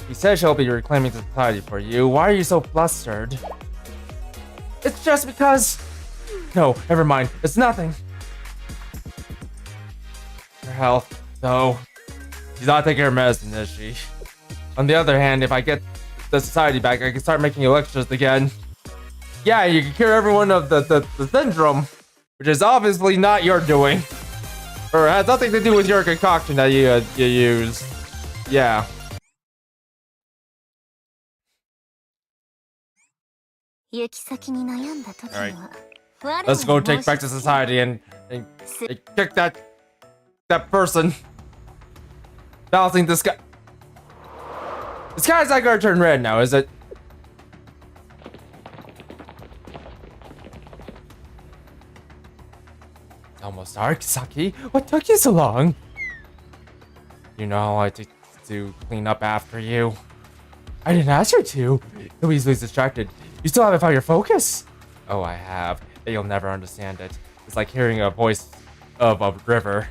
He says she'll be reclaiming the society for you. Why are you so flustered? It's just because... No, never mind. It's nothing. Her health, though. She's not taking her medicine, is she? On the other hand, if I get the society back, I can start making lectures again. Yeah, you can cure everyone of the syndrome, which is obviously not your doing. Or has nothing to do with your concoction that you use. Yeah. Alright. Let's go take back to society and kick that person. Balancing this guy. The sky's not gonna turn red now, is it? It's almost dark, Saki. What took you so long? You know how I take to clean up after you. I didn't ask you to. So easily distracted. You still haven't found your focus. Oh, I have. But you'll never understand it. It's like hearing a voice of a river.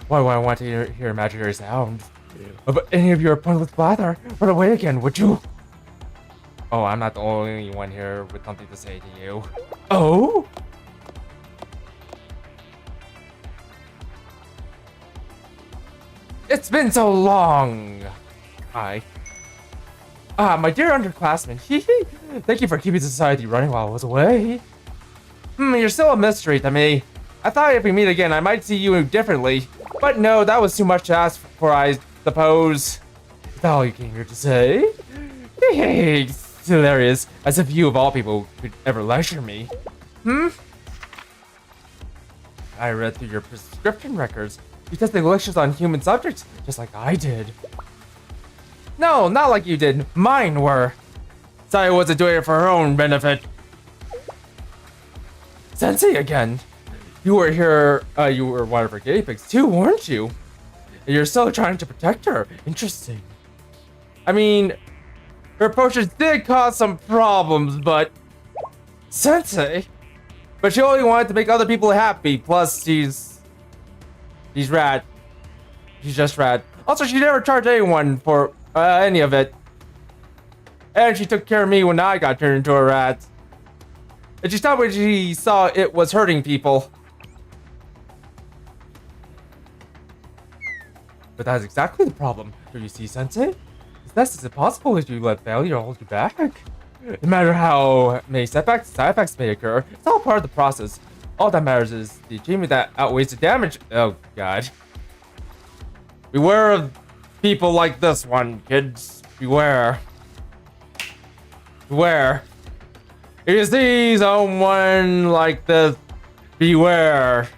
Why would I want to hear imaginary sound? But any of your pointless blather, run away again, would you? Oh, I'm not the only one here with something to say to you. Oh? It's been so long. Hi. My dear underclassmen, thank you for keeping society running while I was away. You're still a mystery to me. I thought if we meet again, I might see you differently. But no, that was too much to ask for, I suppose. Is that all you came here to say? It's hilarious, as if you of all people could ever lecture me. I read through your prescription records. You tested lectures on human subjects, just like I did. No, not like you did. Mine were. Saya wasn't doing it for her own benefit. Sensei again. You were here, you were one of her guinea pigs too, weren't you? And you're still trying to protect her. Interesting. I mean, her potions did cause some problems, but... Sensei? But she only wanted to make other people happy, plus she's rad. She's just rad. Also, she never charged anyone for any of it. And she took care of me when I got turned into a rat. And she stopped when she saw it was hurting people. But that's exactly the problem. Do you see, Sensei? It's best as possible if you let failure hold you back. No matter how many side effects may occur, it's all part of the process. All that matters is the achievement that outweighs the damage. Oh, God. Beware of people like this one, kids. Beware. Beware. If you see someone like this, beware.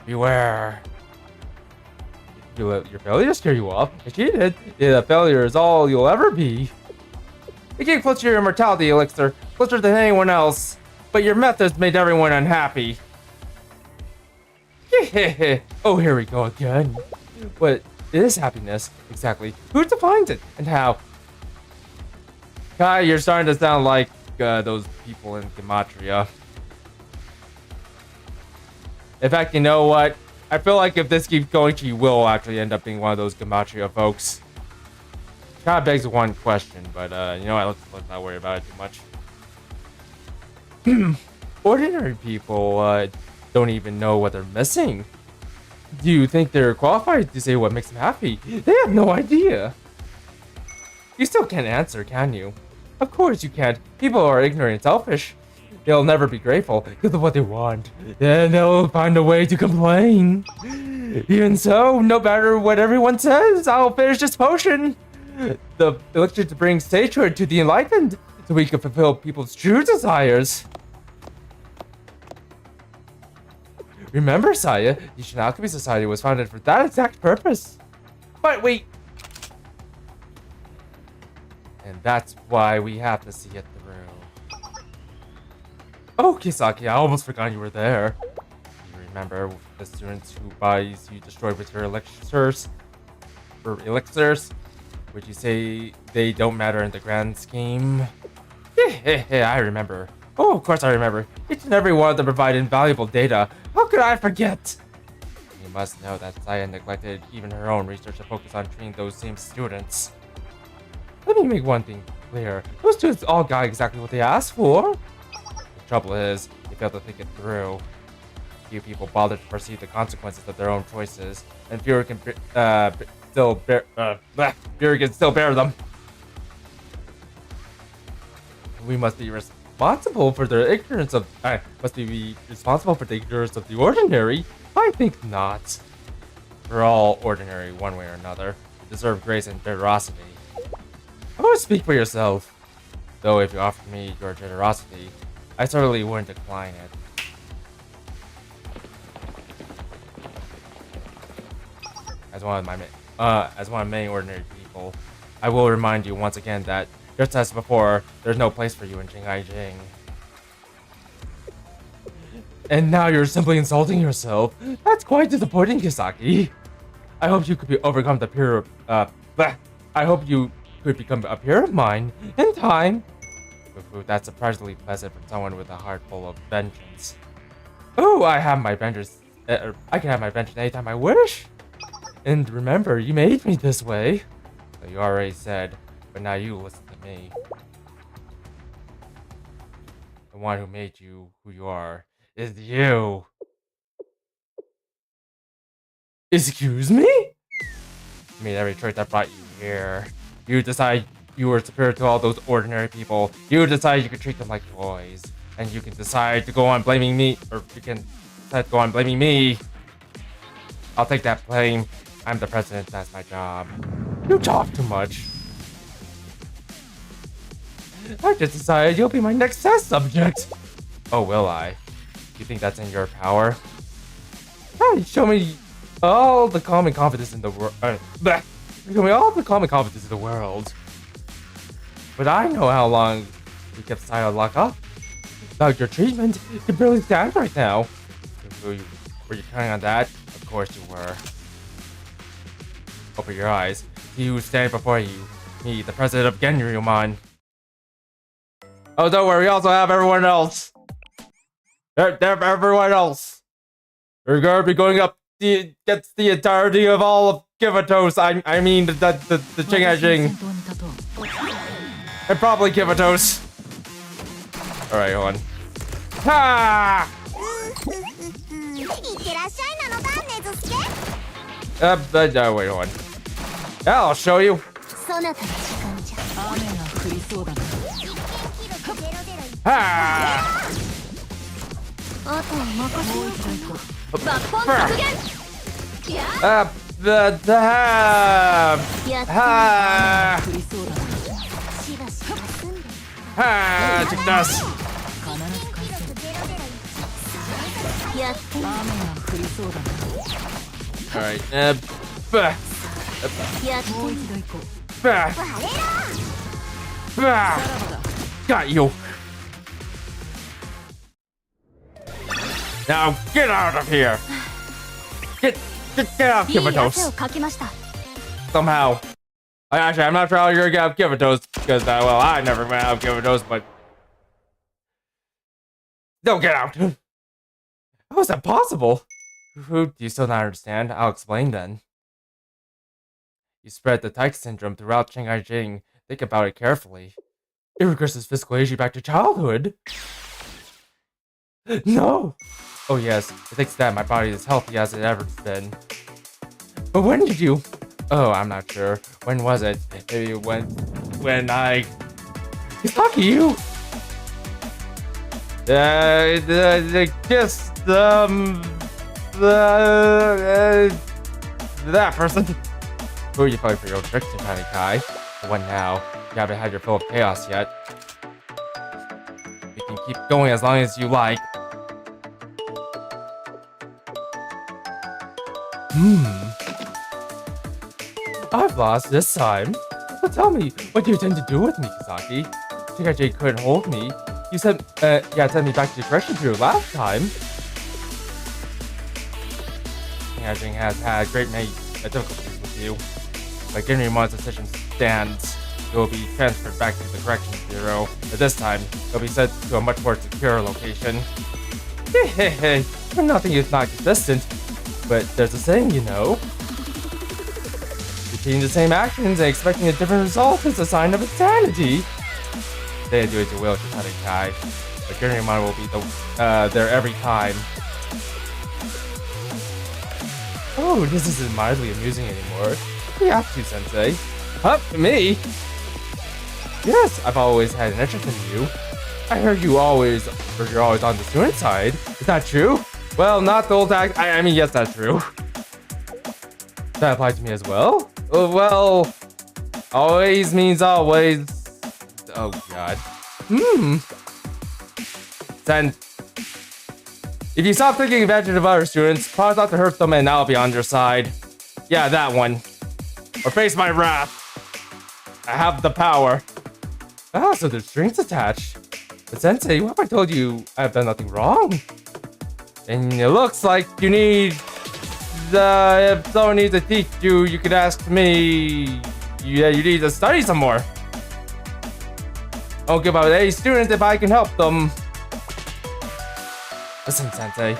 Beware. You let your failure scare you off. If she did, the failure is all you'll ever be. You came close to your immortality elixir, closer than anyone else, but your methods made everyone unhappy. Oh, here we go again. What is happiness, exactly? Who defines it, and how? Kai, you're starting to sound like those people in Gematria. In fact, you know what? I feel like if this keeps going, she will actually end up being one of those Gematria folks. Kind of begs one question, but you know what? Let's not worry about it too much. Ordinary people don't even know what they're missing. Do you think they're qualified to say what makes them happy? They have no idea. You still can't answer, can you? Of course you can't. People are ignorant and selfish. They'll never be grateful. Give them what they want. Then they'll find a way to complain. Even so, no matter what everyone says, I'll finish this potion. The elixir to bring statehood to the enlightened, so we can fulfill people's true desires. Remember, Saya, the Shin Alchemy Society was founded for that exact purpose. But wait. And that's why we have to see it through. Oh, Kisaki, I almost forgot you were there. You remember the students whose bodies you destroyed with your elixirs? Would you say they don't matter in the grand scheme? I remember. Oh, of course I remember. Each and every one of them provide invaluable data. How could I forget? You must know that Saya neglected even her own research to focus on treating those same students. Let me make one thing clear. Those students all got exactly what they asked for. The trouble is, they failed to think it through. Few people bother to perceive the consequences of their own choices, and fewer can still bear them. We must be responsible for their ignorance of. Must we be responsible for the ignorance of the ordinary? I think not. We're all ordinary, one way or another. We deserve grace and generosity. I want to speak for yourself. Though, if you offer me your generosity, I certainly wouldn't decline it. As one of many ordinary people, I will remind you once again that, just as before, there's no place for you in Jing. And now you're simply insulting yourself. That's quite disappointing, Kisaki. I hope you could overcome the peer. I hope you could become a peer of mine in time. That's surprisingly pleasant from someone with a heart full of vengeance. Oh, I have my vengeance. I can have my vengeance anytime I wish. And remember, you made me this way. So you already said, but now you listen to me. The one who made you who you are is you. Excuse me? I mean, every choice that brought you here. You decide you were superior to all those ordinary people. You decide you could treat them like toys. And you can decide to go on blaming me, or you can decide to go on blaming me. I'll take that blame. I'm the president, that's my job. You talk too much. I just decided you'll be my next test subject. Oh, will I? You think that's in your power? Hey, show me all the calm and confidence in the world. Show me all the calm and confidence in the world. But I know how long you kept silent locked up. Without your treatment, you can barely stand right now. Were you counting on that? Of course you were. Open your eyes. He who stands before you, me, the president of Genryuman. Oh, don't worry, we also have everyone else. Everyone else. We're gonna be going up against the entirety of all of Kivatos. I mean the Jing. And probably Kivatos. Alright, hold on. Ha! Wait, hold on. Yeah, I'll show you. Ha! Take this. Alright, got you. Now get out of here. Get out, Kivatos. Somehow. Actually, I'm not sure how you're gonna get out Kivatos because, well, I never went out Kivatos, but don't get out. How is that possible? Do you still not understand? I'll explain then. You spread the Tyke syndrome throughout Jing. Think about it carefully. It regresses physical age back to childhood. No! Oh yes, it takes that my body is as healthy as it ever been. But when did you? Oh, I'm not sure. When was it? Maybe when I... Kisaki, you! That person. Who are you fighting for your tricks, Tiny Kai? The one now. You haven't had your fill of chaos yet. You can keep going as long as you like. I've lost this time. So tell me, what do you intend to do with me, Kisaki? Jing couldn't hold me. You sent me back to the correction bureau last time. Jing has had great many difficulties with you. But Genryuman's decision stands. You will be transferred back to the corrections bureau, but this time, you'll be sent to a much more secure location. Hey, nothing is not consistent, but there's a saying, you know. Repeating the same actions and expecting a different result is a sign of insanity. Say do as you will, Tiny Kai, but Genryuman will be there every time. Oh, this isn't mildly amusing anymore. You have to, Sensei. Huh? Me? Yes, I've always had an interest in you. I heard you're always on the student side. Is that true? Well, not the old act. I mean, yes, that's true. Does that apply to me as well? Well, always means always. Oh, God. Send. If you stop taking advantage of other students, promise not to hurt them and I'll be on your side. Yeah, that one. Or face my wrath. I have the power. Ah, so there's strings attached. But Sensei, what if I told you I've done nothing wrong? And it looks like you need... if someone needs to teach you, you could ask me. Yeah, you need to study some more. I won't give up any student if I can help them. Listen, Sensei.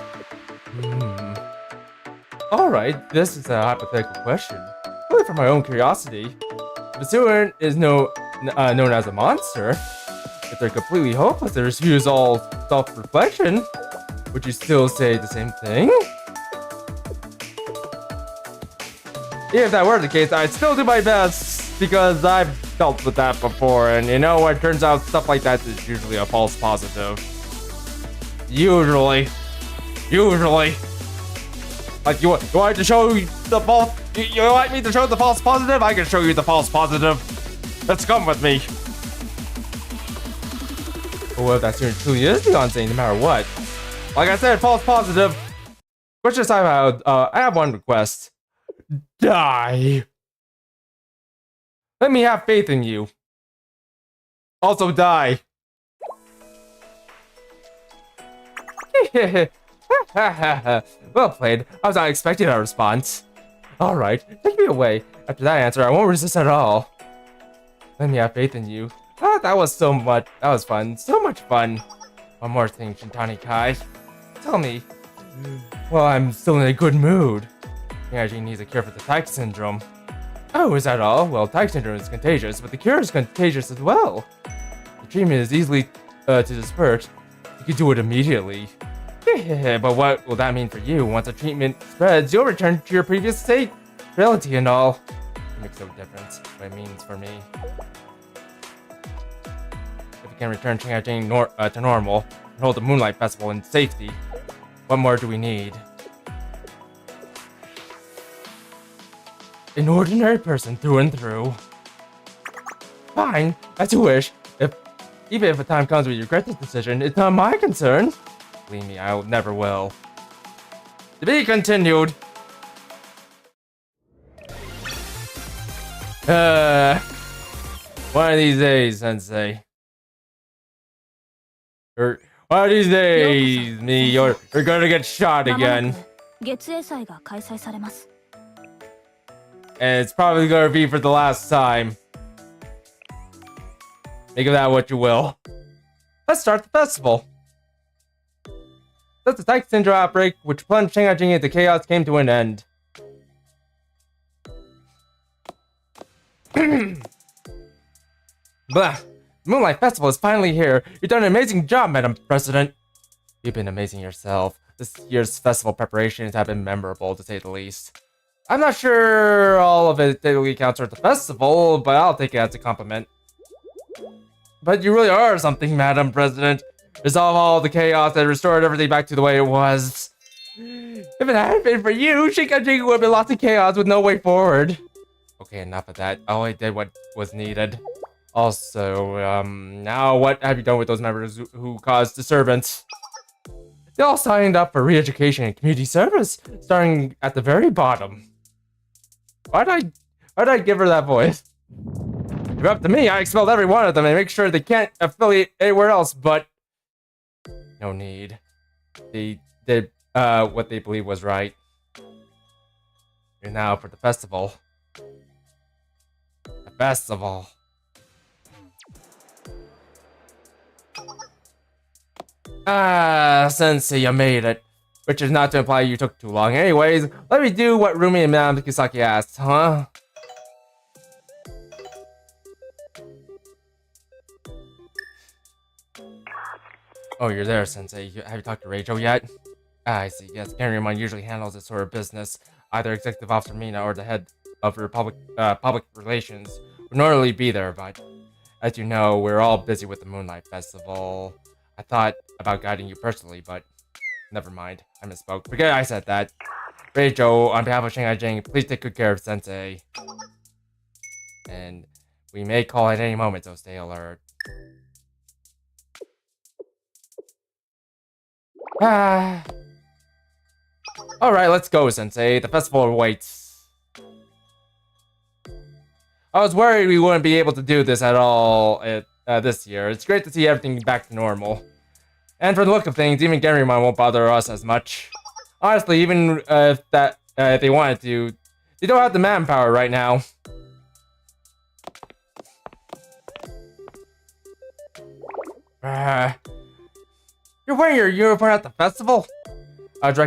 Alright, this is a hypothetical question. Really for my own curiosity. If a student is known as a monster, if they're completely hopeless and refuse all self-reflection, would you still say the same thing? If that were the case, I'd still do my best, because I've dealt with that before, and you know what, turns out stuff like that is usually a false positive. Usually. Like, you want to show you the false... You want me to show the false positive? I can show you the false positive. Let's come with me. But what if that student truly is beyond saying no matter what? Like I said, false positive. Which this time out, I have one request. Die. Let me have faith in you. Also die. Well played. I was not expecting a response. Alright, take me away. After that answer, I won't resist at all. Let me have faith in you. Ah, that was fun. So much fun. One more thing, Shintani Kai. Tell me. Well, I'm still in a good mood. Hygiene needs a cure for the Tyke syndrome. Oh, is that all? Well, Tyke syndrome is contagious, but the cure is contagious as well. The treatment is easily to disperse. You can do it immediately. But what will that mean for you? Once the treatment spreads, you'll return to your previous state. Reality and all. It makes no difference what it means for me. If we can return Hygiene to normal and hold the Moonlight Festival in safety, what more do we need? An ordinary person through and through. Fine, as you wish. Even if a time comes when you regret this decision, it's not my concern. Believe me, I never will. To be continued. One of these days, Sensei. Or one of these days, you're gonna get shot again. And it's probably gonna be for the last time. Think of that what you will. Let's start the festival. Thus the Tyke syndrome outbreak, which plunged Shanghai into chaos, came to an end. Blah! The Moonlight Festival is finally here. You've done an amazing job, Madam President. You've been amazing yourself. This year's festival preparations have been memorable, to say the least. I'm not sure all of it daily counts at the festival, but I'll take it as a compliment. But you really are something, Madam President. Resolve all the chaos and restored everything back to the way it was. If it hadn't been for you, Shikajiku would have been lost in chaos with no way forward. Okay, enough of that. I only did what was needed. Also, now what have you done with those members who caused disturbance? They all signed up for re-education and community service, starting at the very bottom. Why'd I give her that voice? If you're up to me, I expelled every one of them and make sure they can't affiliate anywhere else, but... No need. They did what they believed was right. And now for the festival. The festival. Ah, Sensei, you made it. Which is not to imply you took too long. Anyways, let me do what Rumi and Madame Kisaki asked, huh? Oh, you're there, Sensei. Have you talked to Reijo yet? Ah, I see. Yes, Garyamon usually handles this sort of business. Either Executive Officer Mina or the head of her public relations would normally be there, but as you know, we're all busy with the Moonlight Festival. I thought about guiding you personally, but never mind. I misspoke. Forget I said that. Reijo, on behalf of Shanghai Jing, please take good care of Sensei. And we may call at any moment, so stay alert. Ah. Alright, let's go, Sensei. The festival awaits. I was worried we wouldn't be able to do this at all this year. It's great to see everything back to normal. And for the look of things, even Garrymon won't bother us as much. Honestly, even if they wanted to, they don't have the manpower right now. You're wearing your uniform at the festival? It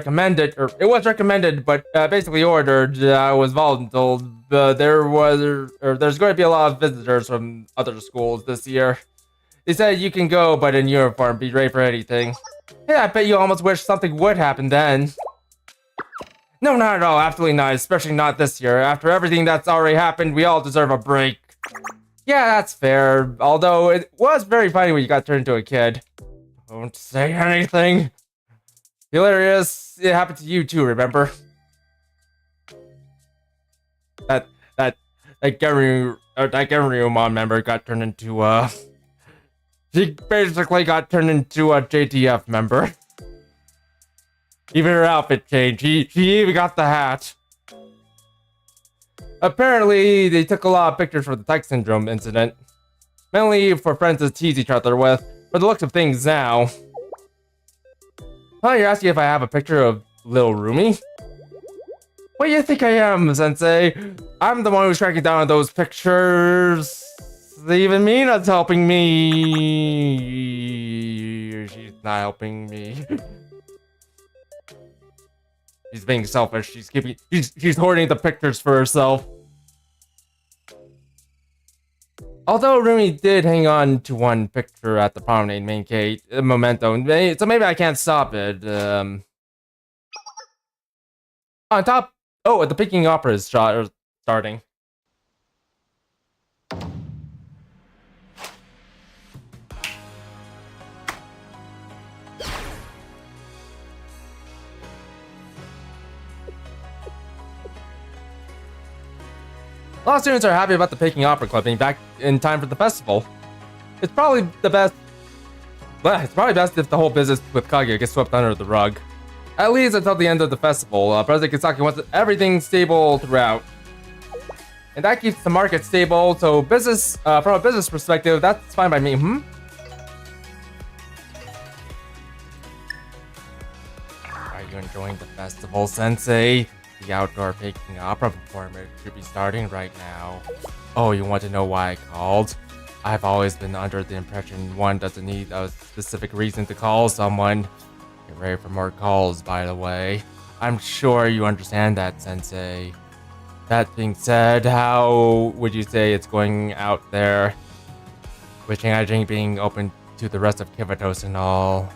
was recommended, but basically ordered. I was voluntold. There's going to be a lot of visitors from other schools this year. They said you can go, but in uniform, be ready for anything. Yeah, I bet you almost wish something would happen then. No, not at all. Absolutely not. Especially not this year. After everything that's already happened, we all deserve a break. Yeah, that's fair. Although it was very funny when you got turned into a kid. Don't say anything. Hilarious. It happened to you too, remember? That Garurumon member got turned into she basically got turned into a JTF member. Even her outfit changed. She even got the hat. Apparently, they took a lot of pictures for the Tyke Syndrome incident. Mainly for friends to tease each other with. For the looks of things now. Oh, you're asking if I have a picture of Lil Rumi? What do you think I am, Sensei? I'm the one who's tracking down those pictures. Even Mina's helping me. She's not helping me. She's being selfish. She's hoarding the pictures for herself. Although Rumi did hang on to one picture at the promenade main gate, a memento, so maybe I can't stop it. On top, the Peking Opera is starting. A lot of students are happy about the Peking Opera Club being back in time for the festival. It's probably best if the whole business with Kaguya gets swept under the rug. At least until the end of the festival. President Kisaki wants everything stable throughout. And that keeps the market stable, so from a business perspective, that's fine by me, Are you enjoying the festival, Sensei? The outdoor Peking Opera performance should be starting right now. Oh, you want to know why I called? I've always been under the impression one doesn't need a specific reason to call someone. Get ready for more calls, by the way. I'm sure you understand that, Sensei. That being said, how would you say it's going out there? With Shanghai being open to the rest of Kivatos and all.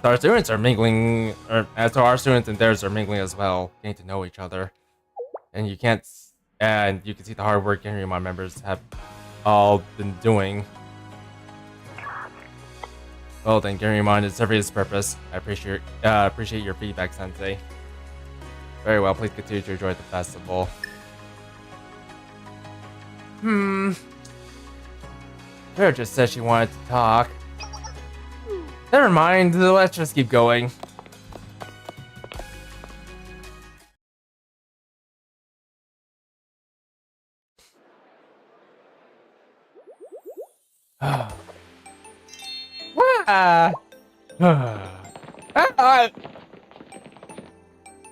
So our students are mingling, so our students and theirs are mingling as well, getting to know each other. And you can see the hard work Garrymon members have all been doing. Well then, Garrymon is serving its purpose. I appreciate your feedback, Sensei. Very well, please continue to enjoy the festival. Vera just said she wanted to talk. Never mind, let's just keep going.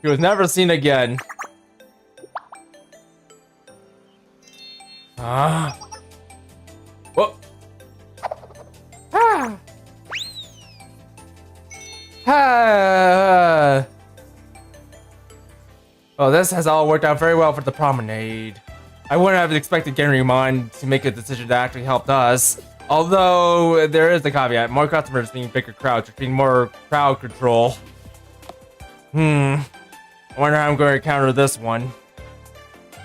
He was never seen again. Whoa. Well, this has all worked out very well for the promenade. I wouldn't have expected Garrymon to make a decision that actually helped us. Although, there is a caveat. More customers mean bigger crowds, which mean more crowd control. I wonder how I'm going to counter this one.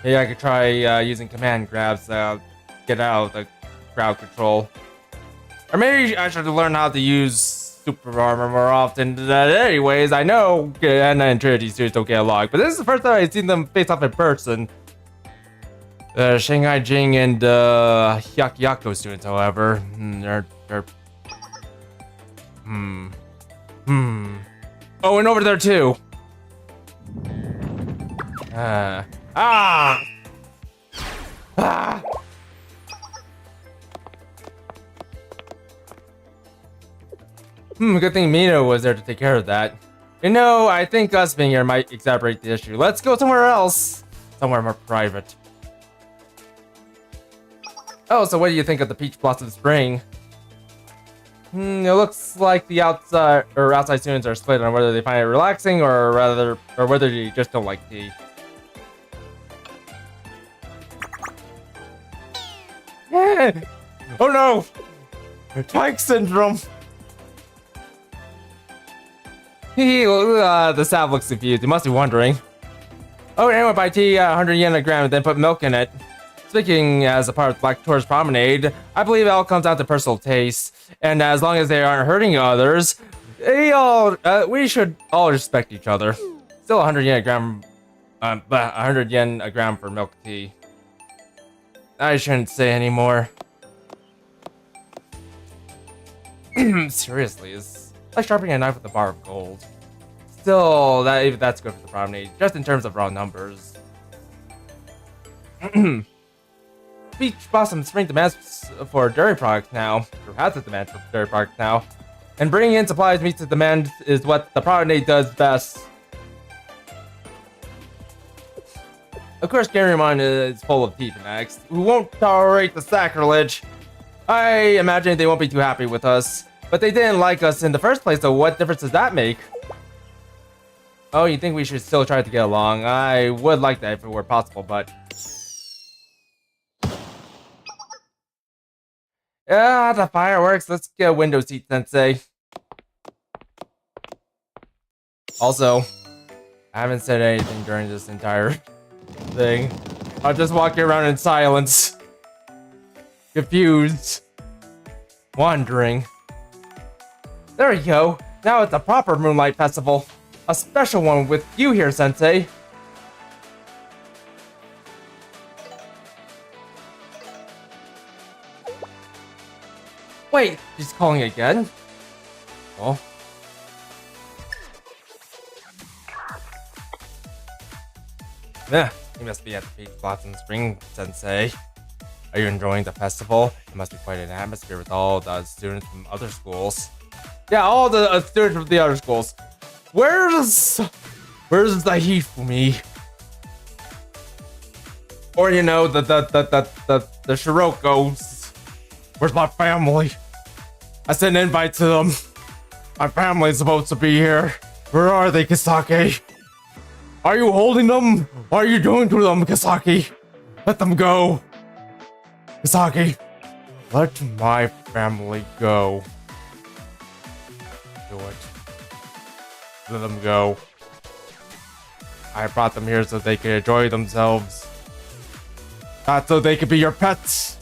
Maybe I could try using command grabs to get out of the crowd control. Or maybe I should learn how to use super armor more often. Anyways, I know Anna and Trinity students don't get along, but this is the first time I've seen them face off in person. Shanghai Jing and Hyakyako students, however, they're Derp. Oh, and over there too. Ah. Good thing Mina was there to take care of that. You know, I think us being here might exacerbate the issue. Let's go somewhere else. Somewhere more private. Oh, so what do you think of the Peach Blossom Spring? It looks like the outside students are split on whether they find it relaxing or whether they just don't like tea. Oh no! Tyke syndrome! The Sav looks confused. You must be wondering. Oh, anyone buy tea 100 yen a gram and then put milk in it. Speaking as a part of Black Tourist Promenade, I believe it all comes down to personal taste. And as long as they aren't hurting others, we should all respect each other. Still 100 yen a gram, 100 yen a gram for milk tea. I shouldn't say anymore. Seriously, it's like sharpening a knife with a bar of gold. Still, that's good for the promenade, just in terms of raw numbers. Peach Blossom Spring demands for dairy products now, or has a demand for dairy products now, and bringing in supplies meets the demand is what the promenade does best. Of course, Garrymon is full of tea fanatics who won't tolerate the sacrilege. I imagine they won't be too happy with us, but they didn't like us in the first place, so what difference does that make? Oh, you think we should still try to get along? I would like that if it were possible, but... the fireworks. Let's get a window seat, Sensei. Also, I haven't said anything during this entire thing. I'm just walking around in silence. Confused. Wandering. There you go. Now it's a proper Moonlight Festival. A special one with you here, Sensei. Wait, she's calling again? Well. Yeah, you must be at the Peach Blossom Spring, Sensei. Are you enjoying the festival? It must be quite an atmosphere with all the students from other schools. Yeah, all the students from the other schools. Where's the heat for me? Or you know, the Shirokos. Where's my family? I sent an invite to them. My family's supposed to be here. Where are they, Kisaki? Are you holding them? What are you doing to them, Kisaki? Let them go. Kisaki, let my family go. Do it. Let them go. I brought them here so they could enjoy themselves. Not so they could be your pets.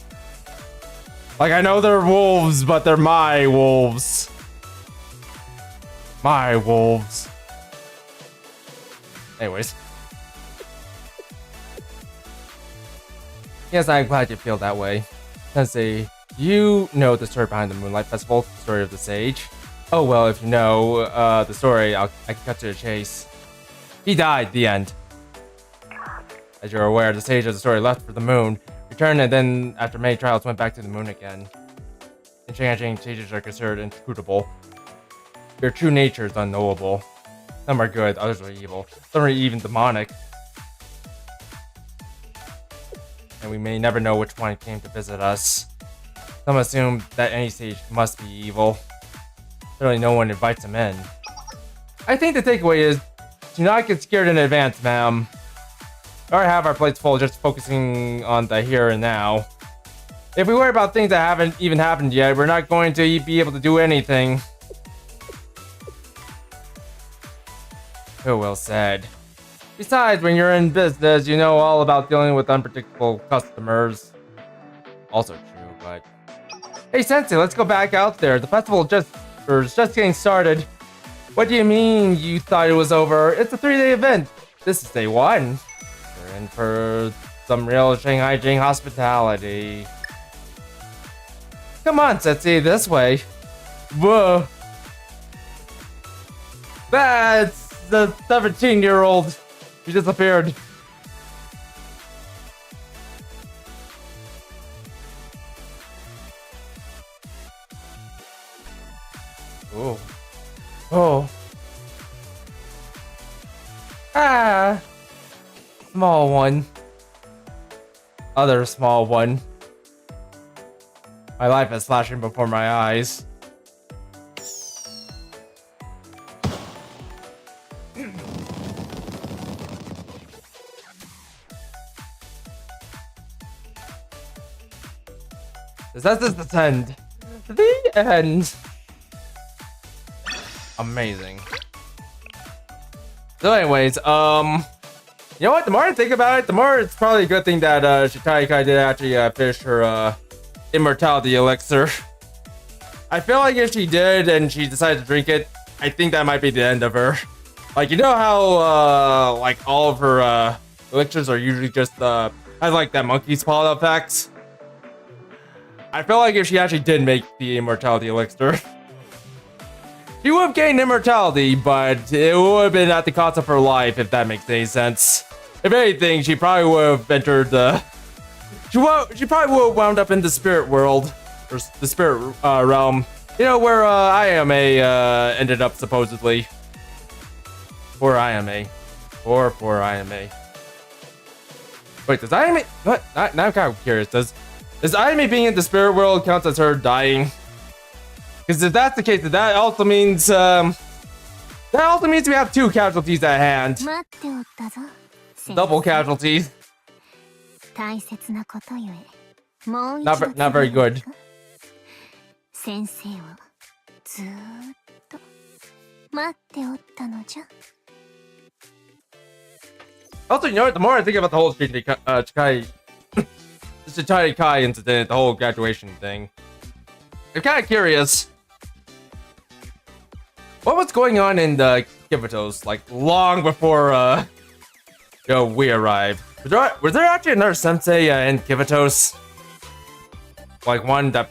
Like, I know they're wolves, but they're my wolves. My wolves. Anyways. Yes, I'm glad you feel that way. Sensei, you know the story behind the Moonlight Festival, the story of the sage. Oh well, if you know the story, I can cut to the chase. He died, the end. As you're aware, the sage of the story left for the moon, returned, and then, after many trials, went back to the moon again. In Shanghai, sages are considered inscrutable. Their true nature is unknowable. Some are good, others are evil. Some are even demonic. And we may never know which one came to visit us. Some assume that any sage must be evil. Certainly no one invites him in. I think the takeaway is, do not get scared in advance, ma'am. We already have our plates full just focusing on the here and now. If we worry about things that haven't even happened yet, we're not going to be able to do anything. Oh, well said. Besides, when you're in business, you know all about dealing with unpredictable customers. Also true, but... Hey, Sensei, let's go back out there. The festival is just getting started. What do you mean you thought it was over? It's a 3-day event. This is day 1. We're in for some real Shanghai Jing hospitality. Come on, Setsi, this way. Whoa. That's the 17-year-old. She disappeared. Oh. Oh. Ah. Small one. Other small one. My life is flashing before my eyes. That's just the end. The end. Amazing. So anyways, you know what? The more I think about it, the more it's probably a good thing that Shikai Kai did actually finish her immortality elixir. I feel like if she did and she decided to drink it, I think that might be the end of her. Like, you know how like all of her elixirs are usually just has like that monkey's paw effect. I feel like if she actually did make the immortality elixir, she would have gained immortality, but it would have been at the cost of her life, if that makes any sense. If anything, she probably would have entered the... She probably would have wound up in the spirit world, or the spirit realm. You know, where Ayame ended up, supposedly. Poor Ayame. Poor Ayame. Wait, does Ayame... What? Now I'm kind of curious. Does Ayame being in the spirit world count as her dying? Because if that's the case, then that also means we have 2 casualties at hand. Double casualties. Not very good. Also, you know what? The more I think about the whole Shikai Kai incident, the whole graduation thing, I'm kind of curious. What was going on in the Kibitos, like, long before, we arrived? Was there actually another sensei in Kibitos? Like, one that,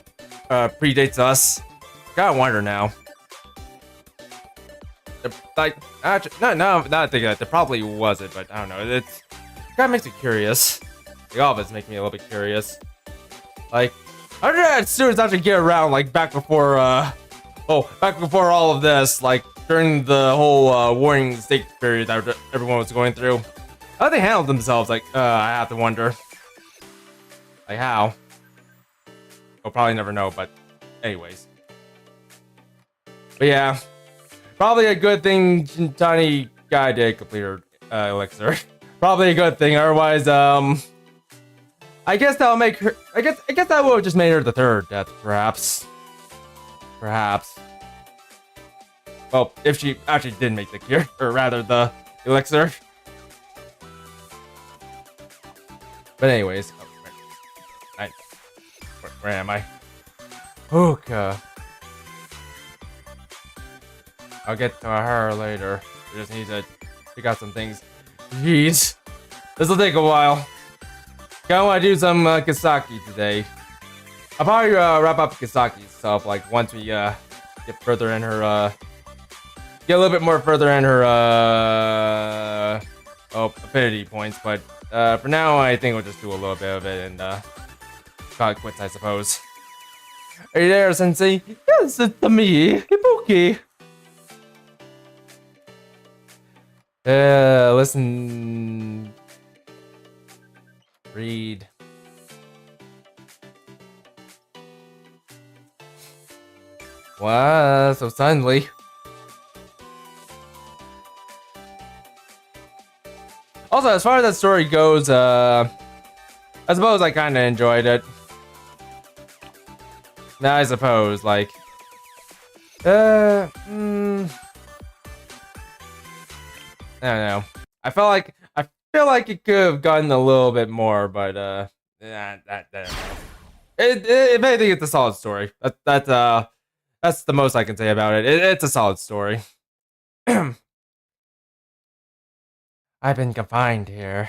predates us? Gotta wonder now. Like, actually, no, not thinking that. There probably wasn't, but I don't know. It's kind of makes me curious. Like, all of it's making me a little bit curious. Like, how did students actually get around, like, back before, back before all of this, like, during the whole, warning state period that everyone was going through? How did they handle themselves? Like, I have to wonder. Like, how? We'll probably never know, but anyways. But yeah. Probably a good thing Tiny Guy did complete her, elixir. Probably a good thing, otherwise, I guess that'll make her. I guess that would have just made her the 3rd death, perhaps. Perhaps. Well, if she actually did make the cure, or rather the elixir. But anyways, where am I? Hookah. I'll get to her later. We just need to pick out some things. Jeez, this will take a while. I want to do some Kisaki today. I'll probably wrap up Kisaki's stuff like once we get further in her get a little bit more further in her affinity points, but for now I think we'll just do a little bit of it and call it quits, I suppose. Are you there, Sensei? Yes, it's me, Ibuki. Listen. Read. Wow, so suddenly. Also, as far as that story goes, I suppose I kind of enjoyed it. Now, I suppose, like, I don't know. I feel like it could have gotten a little bit more, but if anything, it's a solid story. That's the most I can say about it. It's a solid story. I've been confined here,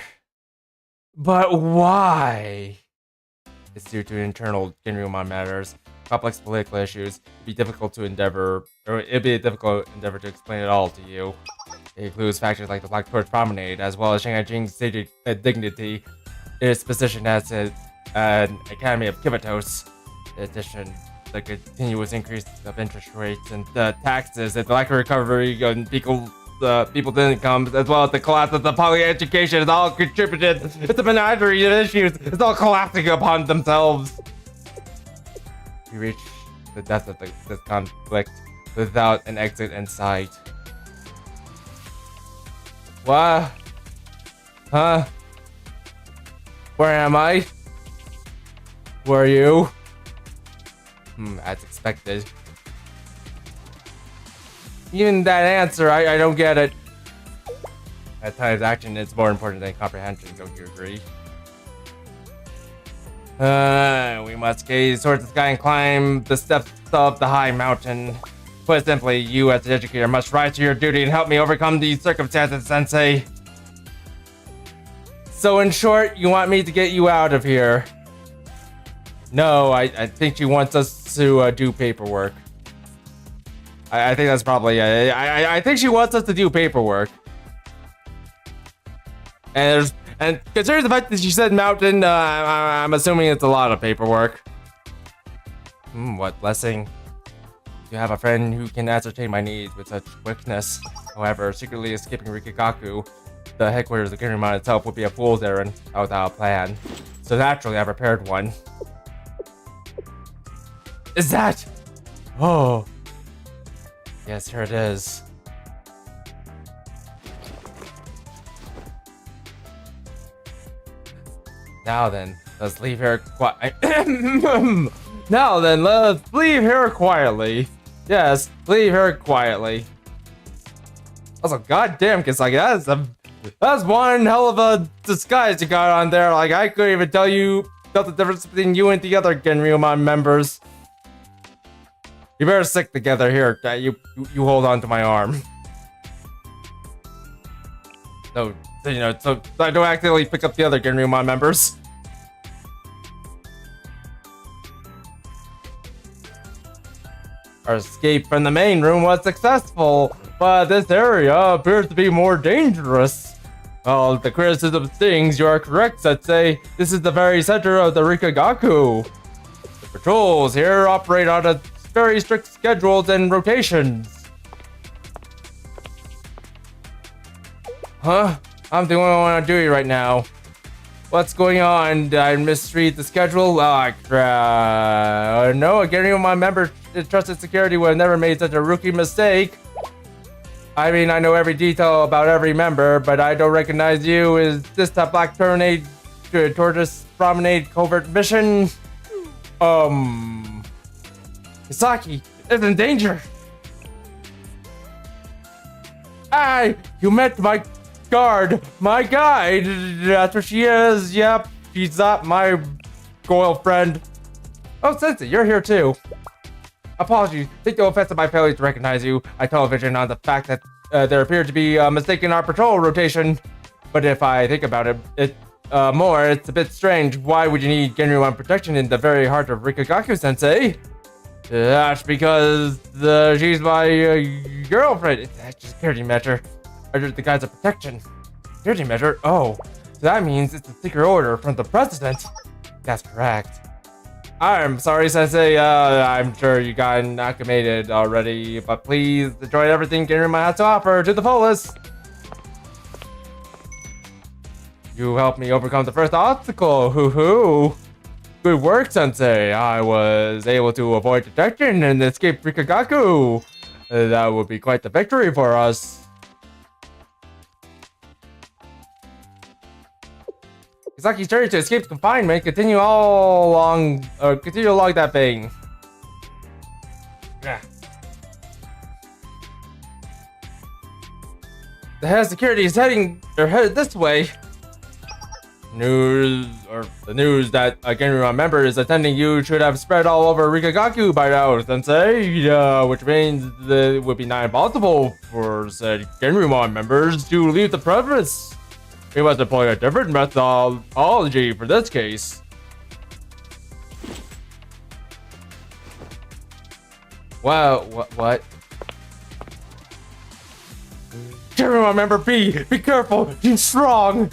but why? It's due to internal Genryuman matters. complex political issues. It'd be a difficult endeavor to explain it all to you. It includes factors like the Black Torch Promenade, as well as Shanghai Jing's dignity, its position as an Academy of Kivatos. In addition, the continuous increase of interest rates and taxes, and the lack of recovery on people's incomes, as well as the collapse of the public education, has all contributed. It's a menagerie of issues. It's all collapsing upon themselves. We reach the depth of this conflict without an exit in sight. What? Huh? Where am I? Where are you? As expected. Even that answer, I don't get it. At times, action is more important than comprehension, don't you agree? We must gaze towards the sky and climb the steps of the high mountain. Put simply, you as an educator must rise to your duty and help me overcome these circumstances, Sensei. So in short, you want me to get you out of here? No, I think she wants us to do paperwork. I think that's probably I think she wants us to do paperwork. And considering the fact that she said mountain, I'm assuming it's a lot of paperwork. What blessing. You have a friend who can ascertain my needs with such quickness. However, secretly escaping Rikagaku, the headquarters of Kirimon itself, would be a fool's errand without a plan. So naturally, I prepared one. Is that? Oh. Yes, here it is. Now then, let's leave here Now then, let's leave here quietly. Yes, leave here quietly. Also, goddamn, Kisaki, that's one hell of a disguise you got on there. Like, I couldn't even tell the difference between you and the other Genryumon members. You better stick together here. You hold on to my arm. So I don't accidentally pick up the other Genryumon members. Our escape from the main room was successful, but this area appears to be more dangerous. Well, the criticism stings. You are correct, Sensei. This is the very center of the Rikagaku. The patrols here operate on a very strict schedules and rotations. Huh? I'm the only one on duty right now. What's going on? Did I misread the schedule? Oh, crap. No, getting my member trusted security would have never made such a rookie mistake. I mean, I know every detail about every member, but I don't recognize you. Is this the Black Tornado Tortoise Promenade covert mission? Misaki is in danger. You met my guard, my guide. That's what she is. Yep, she's not my girlfriend. Oh, Sensei, you're here too. Apologies. Take no offense at my failure to recognize you. I television on the fact that there appeared to be a mistake in our patrol rotation. But if I think about it more, it's a bit strange. Why would you need Genryuan protection in the very heart of Rikagaku, Sensei? That's because she's my girlfriend. It's a security measure. Under the guise of protection. Security measure? Oh, so that means it's a secret order from the president. That's correct. I'm sorry, Sensei. I'm sure you got acclimated already, but please enjoy everything Genryuman has to offer to the fullest. You helped me overcome the first obstacle. Hoo-hoo. Good work, Sensei. I was able to avoid detection and escape Rikagaku. That would be quite the victory for us. Kisaki's journey to escape confinement continue along that thing. Yeah. The head of security is headed this way. The news that a Genryuman member is attending you should have spread all over Rikagaku by now, Sensei. Which means that it would be not impossible for said Genryuman members to leave the premise. We must employ a different methodology for this case. Wow, what? Everyone, remember, be careful. She's strong.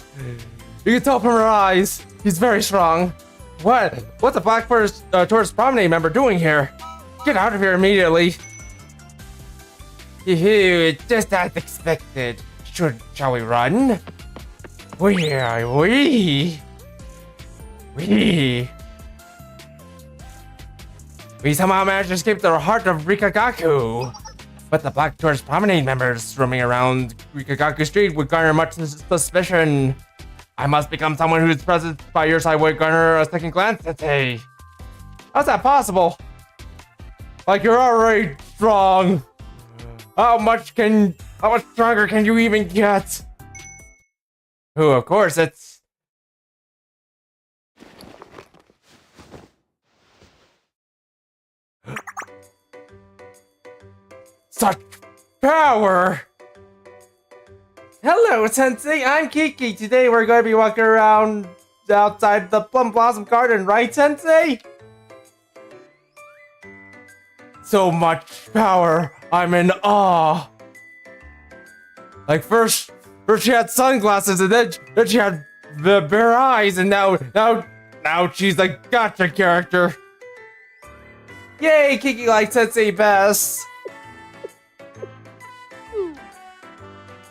You can tell from her eyes. He's very strong. What's the Black Tourist Promenade member doing here? Get out of here immediately. It's just as expected. Shall we run? Where are we? We somehow managed to escape the heart of Rikagaku. But the Black Tourist Promenade members roaming around Rikagaku Street would garner much suspicion. I must become someone whose presence by your side would garner a second glance, Sensei. How's that possible? Like, you're already strong. How much stronger can you even get? Oh, of course, it's... Such power! Hello, Sensei, I'm Kiki. Today we're going to be walking around outside the Plum Blossom Garden, right, Sensei? So much power, I'm in awe. Like, first she had sunglasses, and then she had the bare eyes, and now she's a gotcha character. Yay, Kiki likes Sensei best.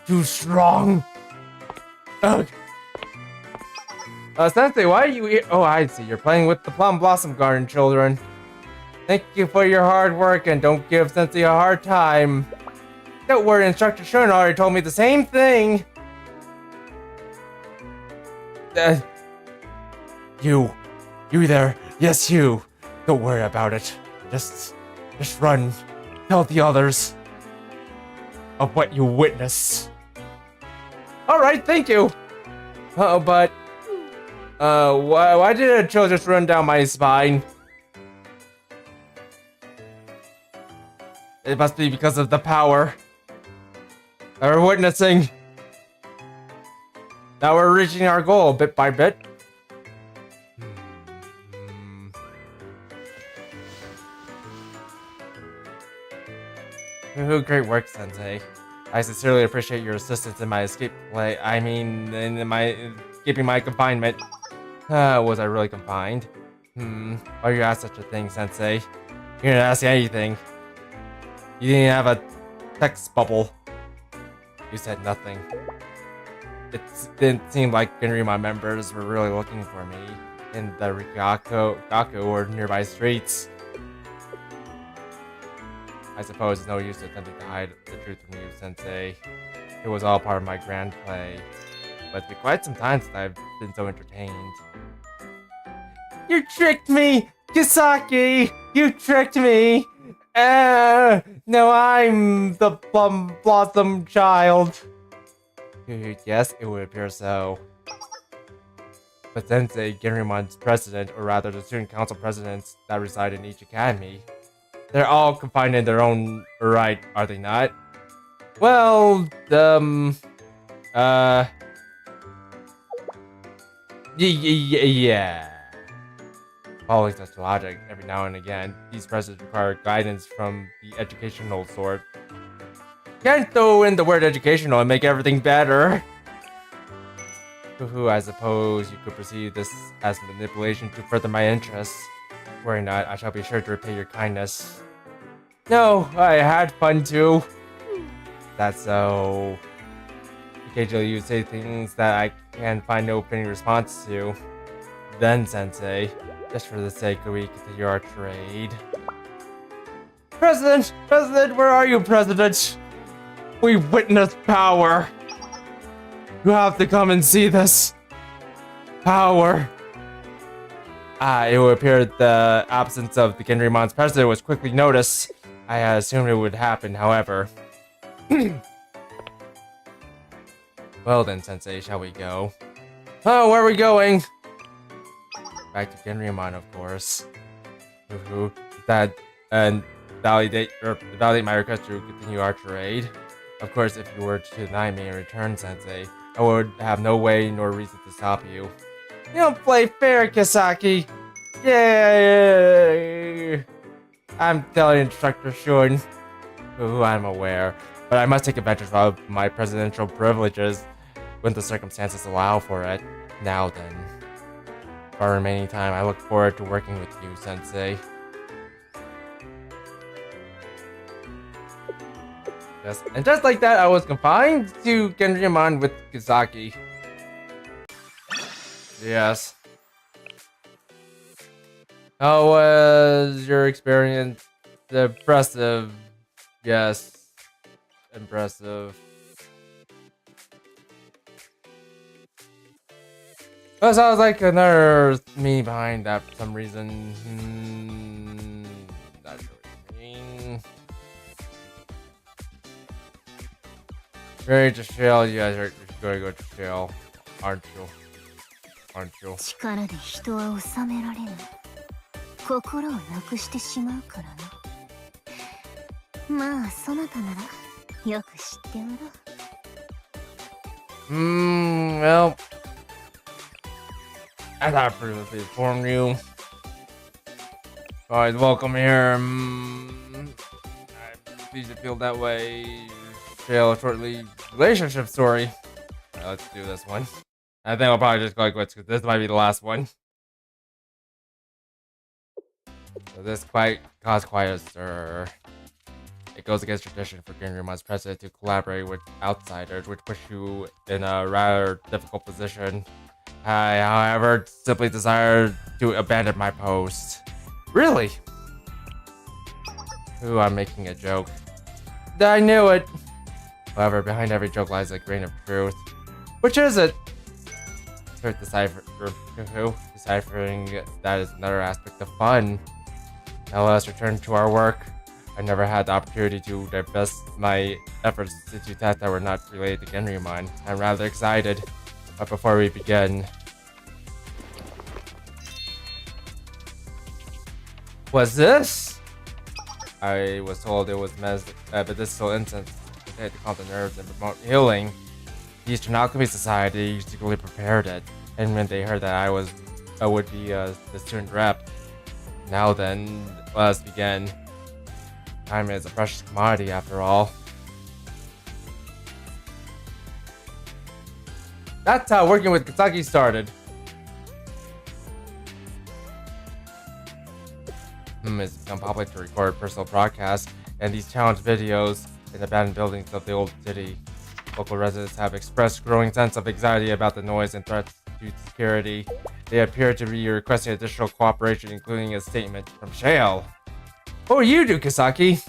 Too strong. Ugh. Sensei, why are you here? Oh, I see. You're playing with the Plum Blossom Garden children. Thank you for your hard work, and don't give Sensei a hard time. Don't worry, Instructor Shun already told me the same thing. You there? Yes, you. Don't worry about it. Just run. Tell the others of what you witnessed. All right, thank you. But why did a chill just run down my spine? It must be because of the power that we're witnessing. Now we're reaching our goal bit by bit. Ooh, great work, Sensei. I sincerely appreciate your assistance in my escape play. I mean, in my escaping my confinement. Was I really confined? Why do you ask such a thing, Sensei? You didn't ask anything. You didn't have a text bubble. You said nothing. It didn't seem like Genrima members were really looking for me in the Rikagaku or nearby streets. I suppose it's no use attempting to hide the truth from you, Sensei. It was all part of my grand play. But it's been quite some time since I've been so entertained. You tricked me! Kisaki! You tricked me! No, I'm the Plum Blossom child. Yes, it would appear so. But Sensei, Genrimon's president, or rather the student council presidents that reside in each academy, they're all confined in their own right, are they not? Well, yeah. Following such logic, every now and again, these presidents require guidance from the educational sort. Can't throw in the word educational and make everything better. I suppose you could perceive this as manipulation to further my interests. Worry not, I shall be sure to repay your kindness. No, I had fun too. That's so... Occasionally you say things that I can find no fitting response to. Then, Sensei, just for the sake of we continue our trade. President! President, where are you, President? We witnessed power. You have to come and see this. Power. It would appear the absence of the Genrimon's president was quickly noticed. I had assumed it would happen, however. Well then, Sensei, shall we go? Oh, where are we going? Back to Genrimon, of course. That and validate my request to continue our trade. Of course, if you were to deny me in return, Sensei, I would have no way nor reason to stop you. You don't play fair, Kisaki! Yay! I'm telling Instructor Shun, who I'm aware, but I must take advantage of my presidential privileges when the circumstances allow for it. Now then, for our remaining time, I look forward to working with you, Sensei. Yes, and just like that, I was confined to Genryamon with Kisaki. Yes. How was your experience? Impressive. Yes. Impressive. That sounds like another me behind that for some reason. Not sure what you mean. Ready to chill? You guys are just going to go to chill, aren't you? Aren't you? 力で人は治められぬ。心をなくしてしまうからな。まあ、そなたならよく知っておろう。Well, as I previously informed you, always welcome here. I'm pleased to feel that way. Share a shortly relationship story. Alright, let's do this one. I think I'll probably just go like quits because this might be the last one. So this caused quite a stir. It goes against tradition for Genryumon's president to collaborate with outsiders, which puts you in a rather difficult position. I, however, simply desire to abandon my post. Really? Ooh, I'm making a joke. I knew it! However, behind every joke lies a grain of truth. Which is it? Deciphering that is another aspect of fun. Now let us return to our work. I never had the opportunity to divest my efforts into tasks that were not related to Genryumon. I'm rather excited. But before we begin... Was this? I was told it was medicinal incense to calm the nerves and promote healing. The Eastern Alchemy Society secretly prepared it, and when they heard that I would be the student rep. Now then, let us begin. Time is a precious commodity after all. That's how working with Kisaki started. It's become popular to record personal broadcasts and these challenge videos in abandoned buildings of the old city. Local residents have expressed growing sense of anxiety about the noise and threats to security. They appear to be requesting additional cooperation, including a statement from Shale. What will you do, Kisaki? It's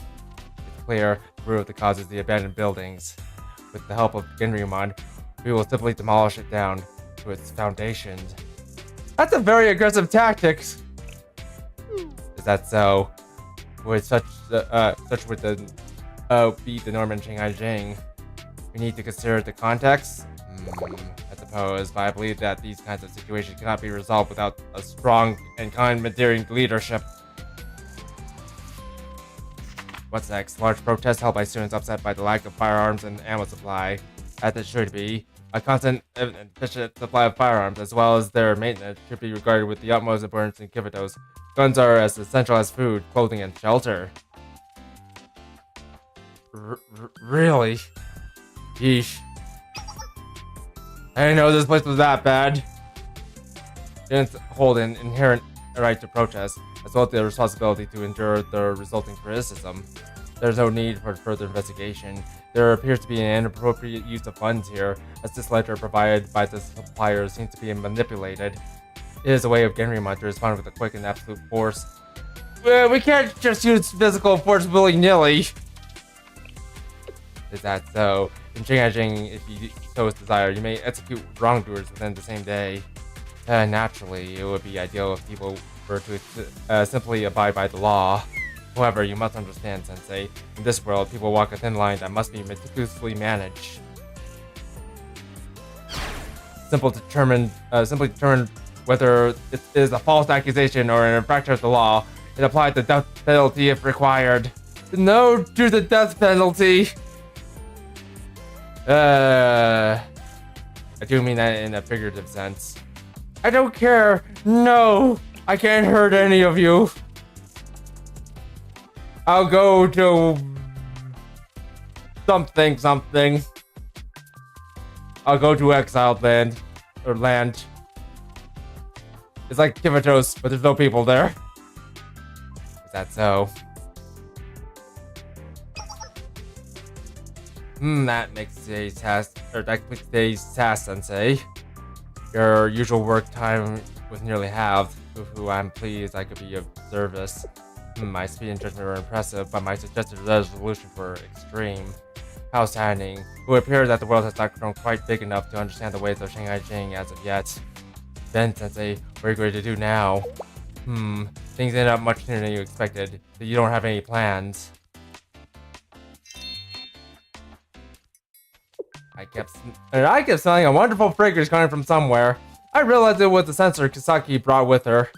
clear the root of the cause is the abandoned buildings. With the help of Genryumon, we will simply demolish it down to its foundations. That's a very aggressive tactic. Is that so? Would such would be the norm in Shanghai Jing? We need to consider the context. I suppose, but I believe that these kinds of situations cannot be resolved without a strong and commandeering leadership. What's next? Large protests held by students upset by the lack of firearms and ammo supply. As it should be. A constant and efficient supply of firearms, as well as their maintenance, should be regarded with the utmost importance in Kibitos. Guns are as essential as food, clothing, and shelter. Really? Yeesh. I didn't know this place was that bad. Students hold an inherent right to protest, as well as the responsibility to endure the resulting criticism. There's no need for further investigation. There appears to be an inappropriate use of funds here, as this ledger provided by the supplier seems to be manipulated. It is a way of Genryumon to respond with a quick and absolute force. We can't just use physical force willy-nilly. Is that so? In Jing, if you so desire, you may execute wrongdoers within the same day. Naturally, it would be ideal if people were to simply abide by the law. However, you must understand, Sensei, in this world, people walk a thin line that must be meticulously managed. Simply determine whether it is a false accusation or an infraction of the law, and apply the death penalty if required. No to the death penalty! I do mean that in a figurative sense. I don't care! No! I can't hurt any of you! I'll go to something. I'll go to exiled land. Or land. It's like Kivatos, but there's no people there. Is that so? That makes today's task, Sensei. Your usual work time was nearly halved. I'm pleased I could be of service. My speed and judgment are impressive, but my suggested resolution were extreme. How saddening. It would appear that the world has not grown quite big enough to understand the ways of Shanghai Jing as of yet. Then, Sensei, what are you going to do now? Things ended up much sooner than you expected, so you don't have any plans. I kept smelling a wonderful fragrance coming from somewhere. I realized it was the sensor Kisaki brought with her.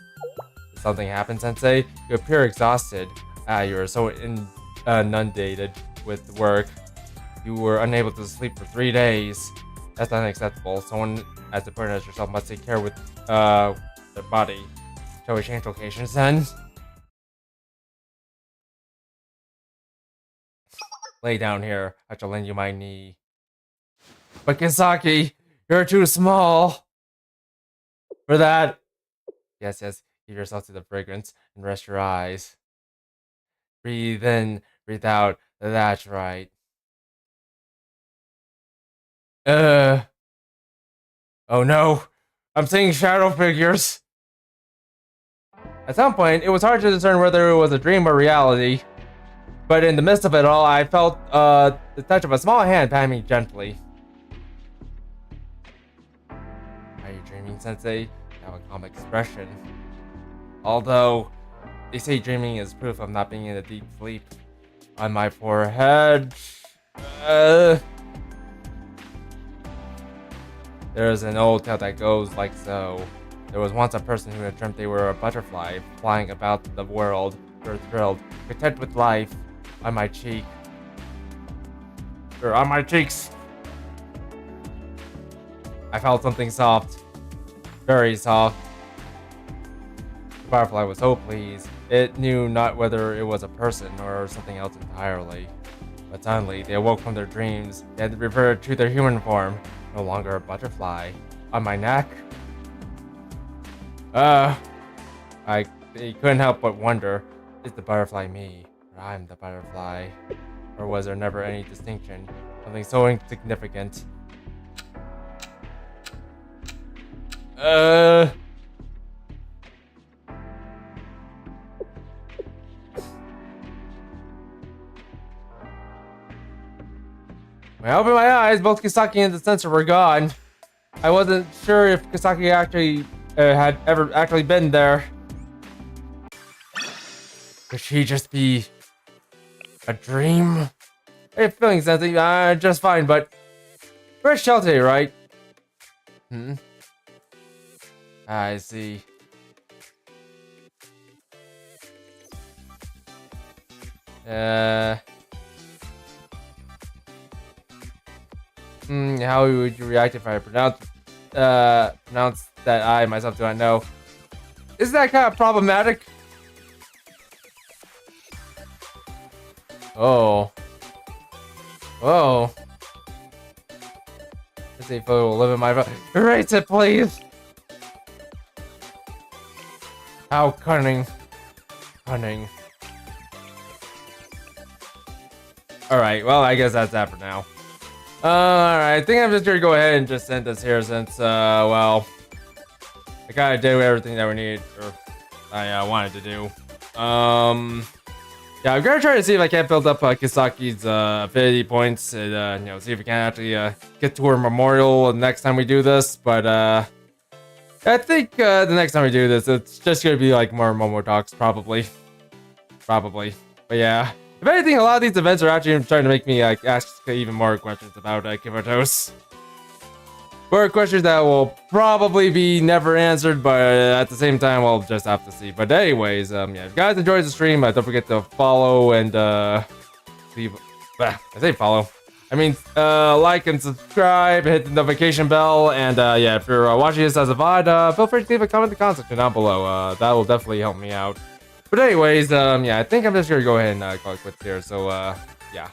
Did something happen, Sensei? You appear exhausted. You were so inundated with work. You were unable to sleep for 3 days. That's unacceptable. Someone as important as yourself must take care with their body. Shall we change locations then? Lay down here. I shall lend you my knee. But Kisaki, you're too small for that. Yes, give yourself to the fragrance and rest your eyes. Breathe in, breathe out. That's right. Oh no, I'm seeing shadow figures. At some point, it was hard to discern whether it was a dream or reality. But in the midst of it all, I felt the touch of a small hand patting me gently. Are you dreaming, Sensei? You have a calm expression. Although, they say dreaming is proof of not being in a deep sleep. On my forehead... There's an old tale that goes like so. There was once a person who had dreamt they were a butterfly, flying about the world. They were thrilled, content with life. On my cheek. Or on my cheeks. I felt something soft. Very soft. The butterfly was so pleased. It knew not whether it was a person or something else entirely. But suddenly, they awoke from their dreams. They had reverted to their human form. No longer a butterfly. On my neck? I couldn't help but wonder, is the butterfly me? Or I'm the butterfly? Or was there never any distinction? Something so insignificant. When I opened my eyes, both Kisaki and the sensor were gone. I wasn't sure if Kisaki actually had ever actually been there. Could she just be a dream? I have feeling something, just fine, but where's Shelty, right? I see. How would you react if I pronounce that I myself do not know? Isn't that kind of problematic? Oh. This a photo will live in my phone. Erase it, please. How cunning. Alright, well, I guess that's that for now. Alright, I think I'm just gonna go ahead and just end this here since, well, I kinda did everything that we needed, or I wanted to do. Yeah, I'm gonna try to see if I can't build up Kisaki's affinity points and, see if we can actually get to her memorial next time we do this, but, I think the next time we do this, it's just gonna be like more MomoTalks, probably. But yeah. If anything, a lot of these events are actually trying to make me ask even more questions about Kivatos. More questions that will probably be never answered, but at the same time, we'll just have to see. But anyways, yeah, if you guys enjoyed the stream, don't forget to follow and leave. I say follow. I mean, like and subscribe, hit the notification bell, and yeah, if you're watching this as a VOD, feel free to leave a comment in the comment section down below. That will definitely help me out. But anyways, yeah, I think I'm just gonna go ahead and call it quits here. So, yeah.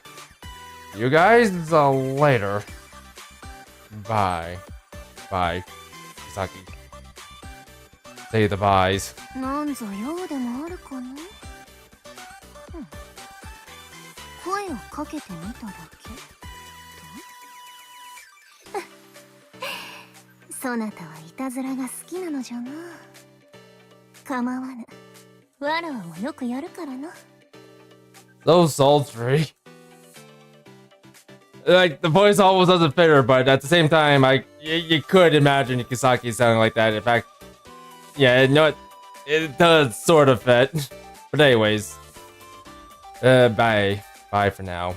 See you guys later. Bye. Bye. Kisaki. Say the byes. なんぞ用でもあるかな、声をかけてみただけとそなたはいたずらが好きなのじゃな。構わぬ。わらわもよくやるからな。 So sultry. Like, the voice almost doesn't fit her, but at the same time, you could imagine Kisaki sounding like that. In fact, yeah, no, it does sort of fit. But anyways, bye. Bye for now.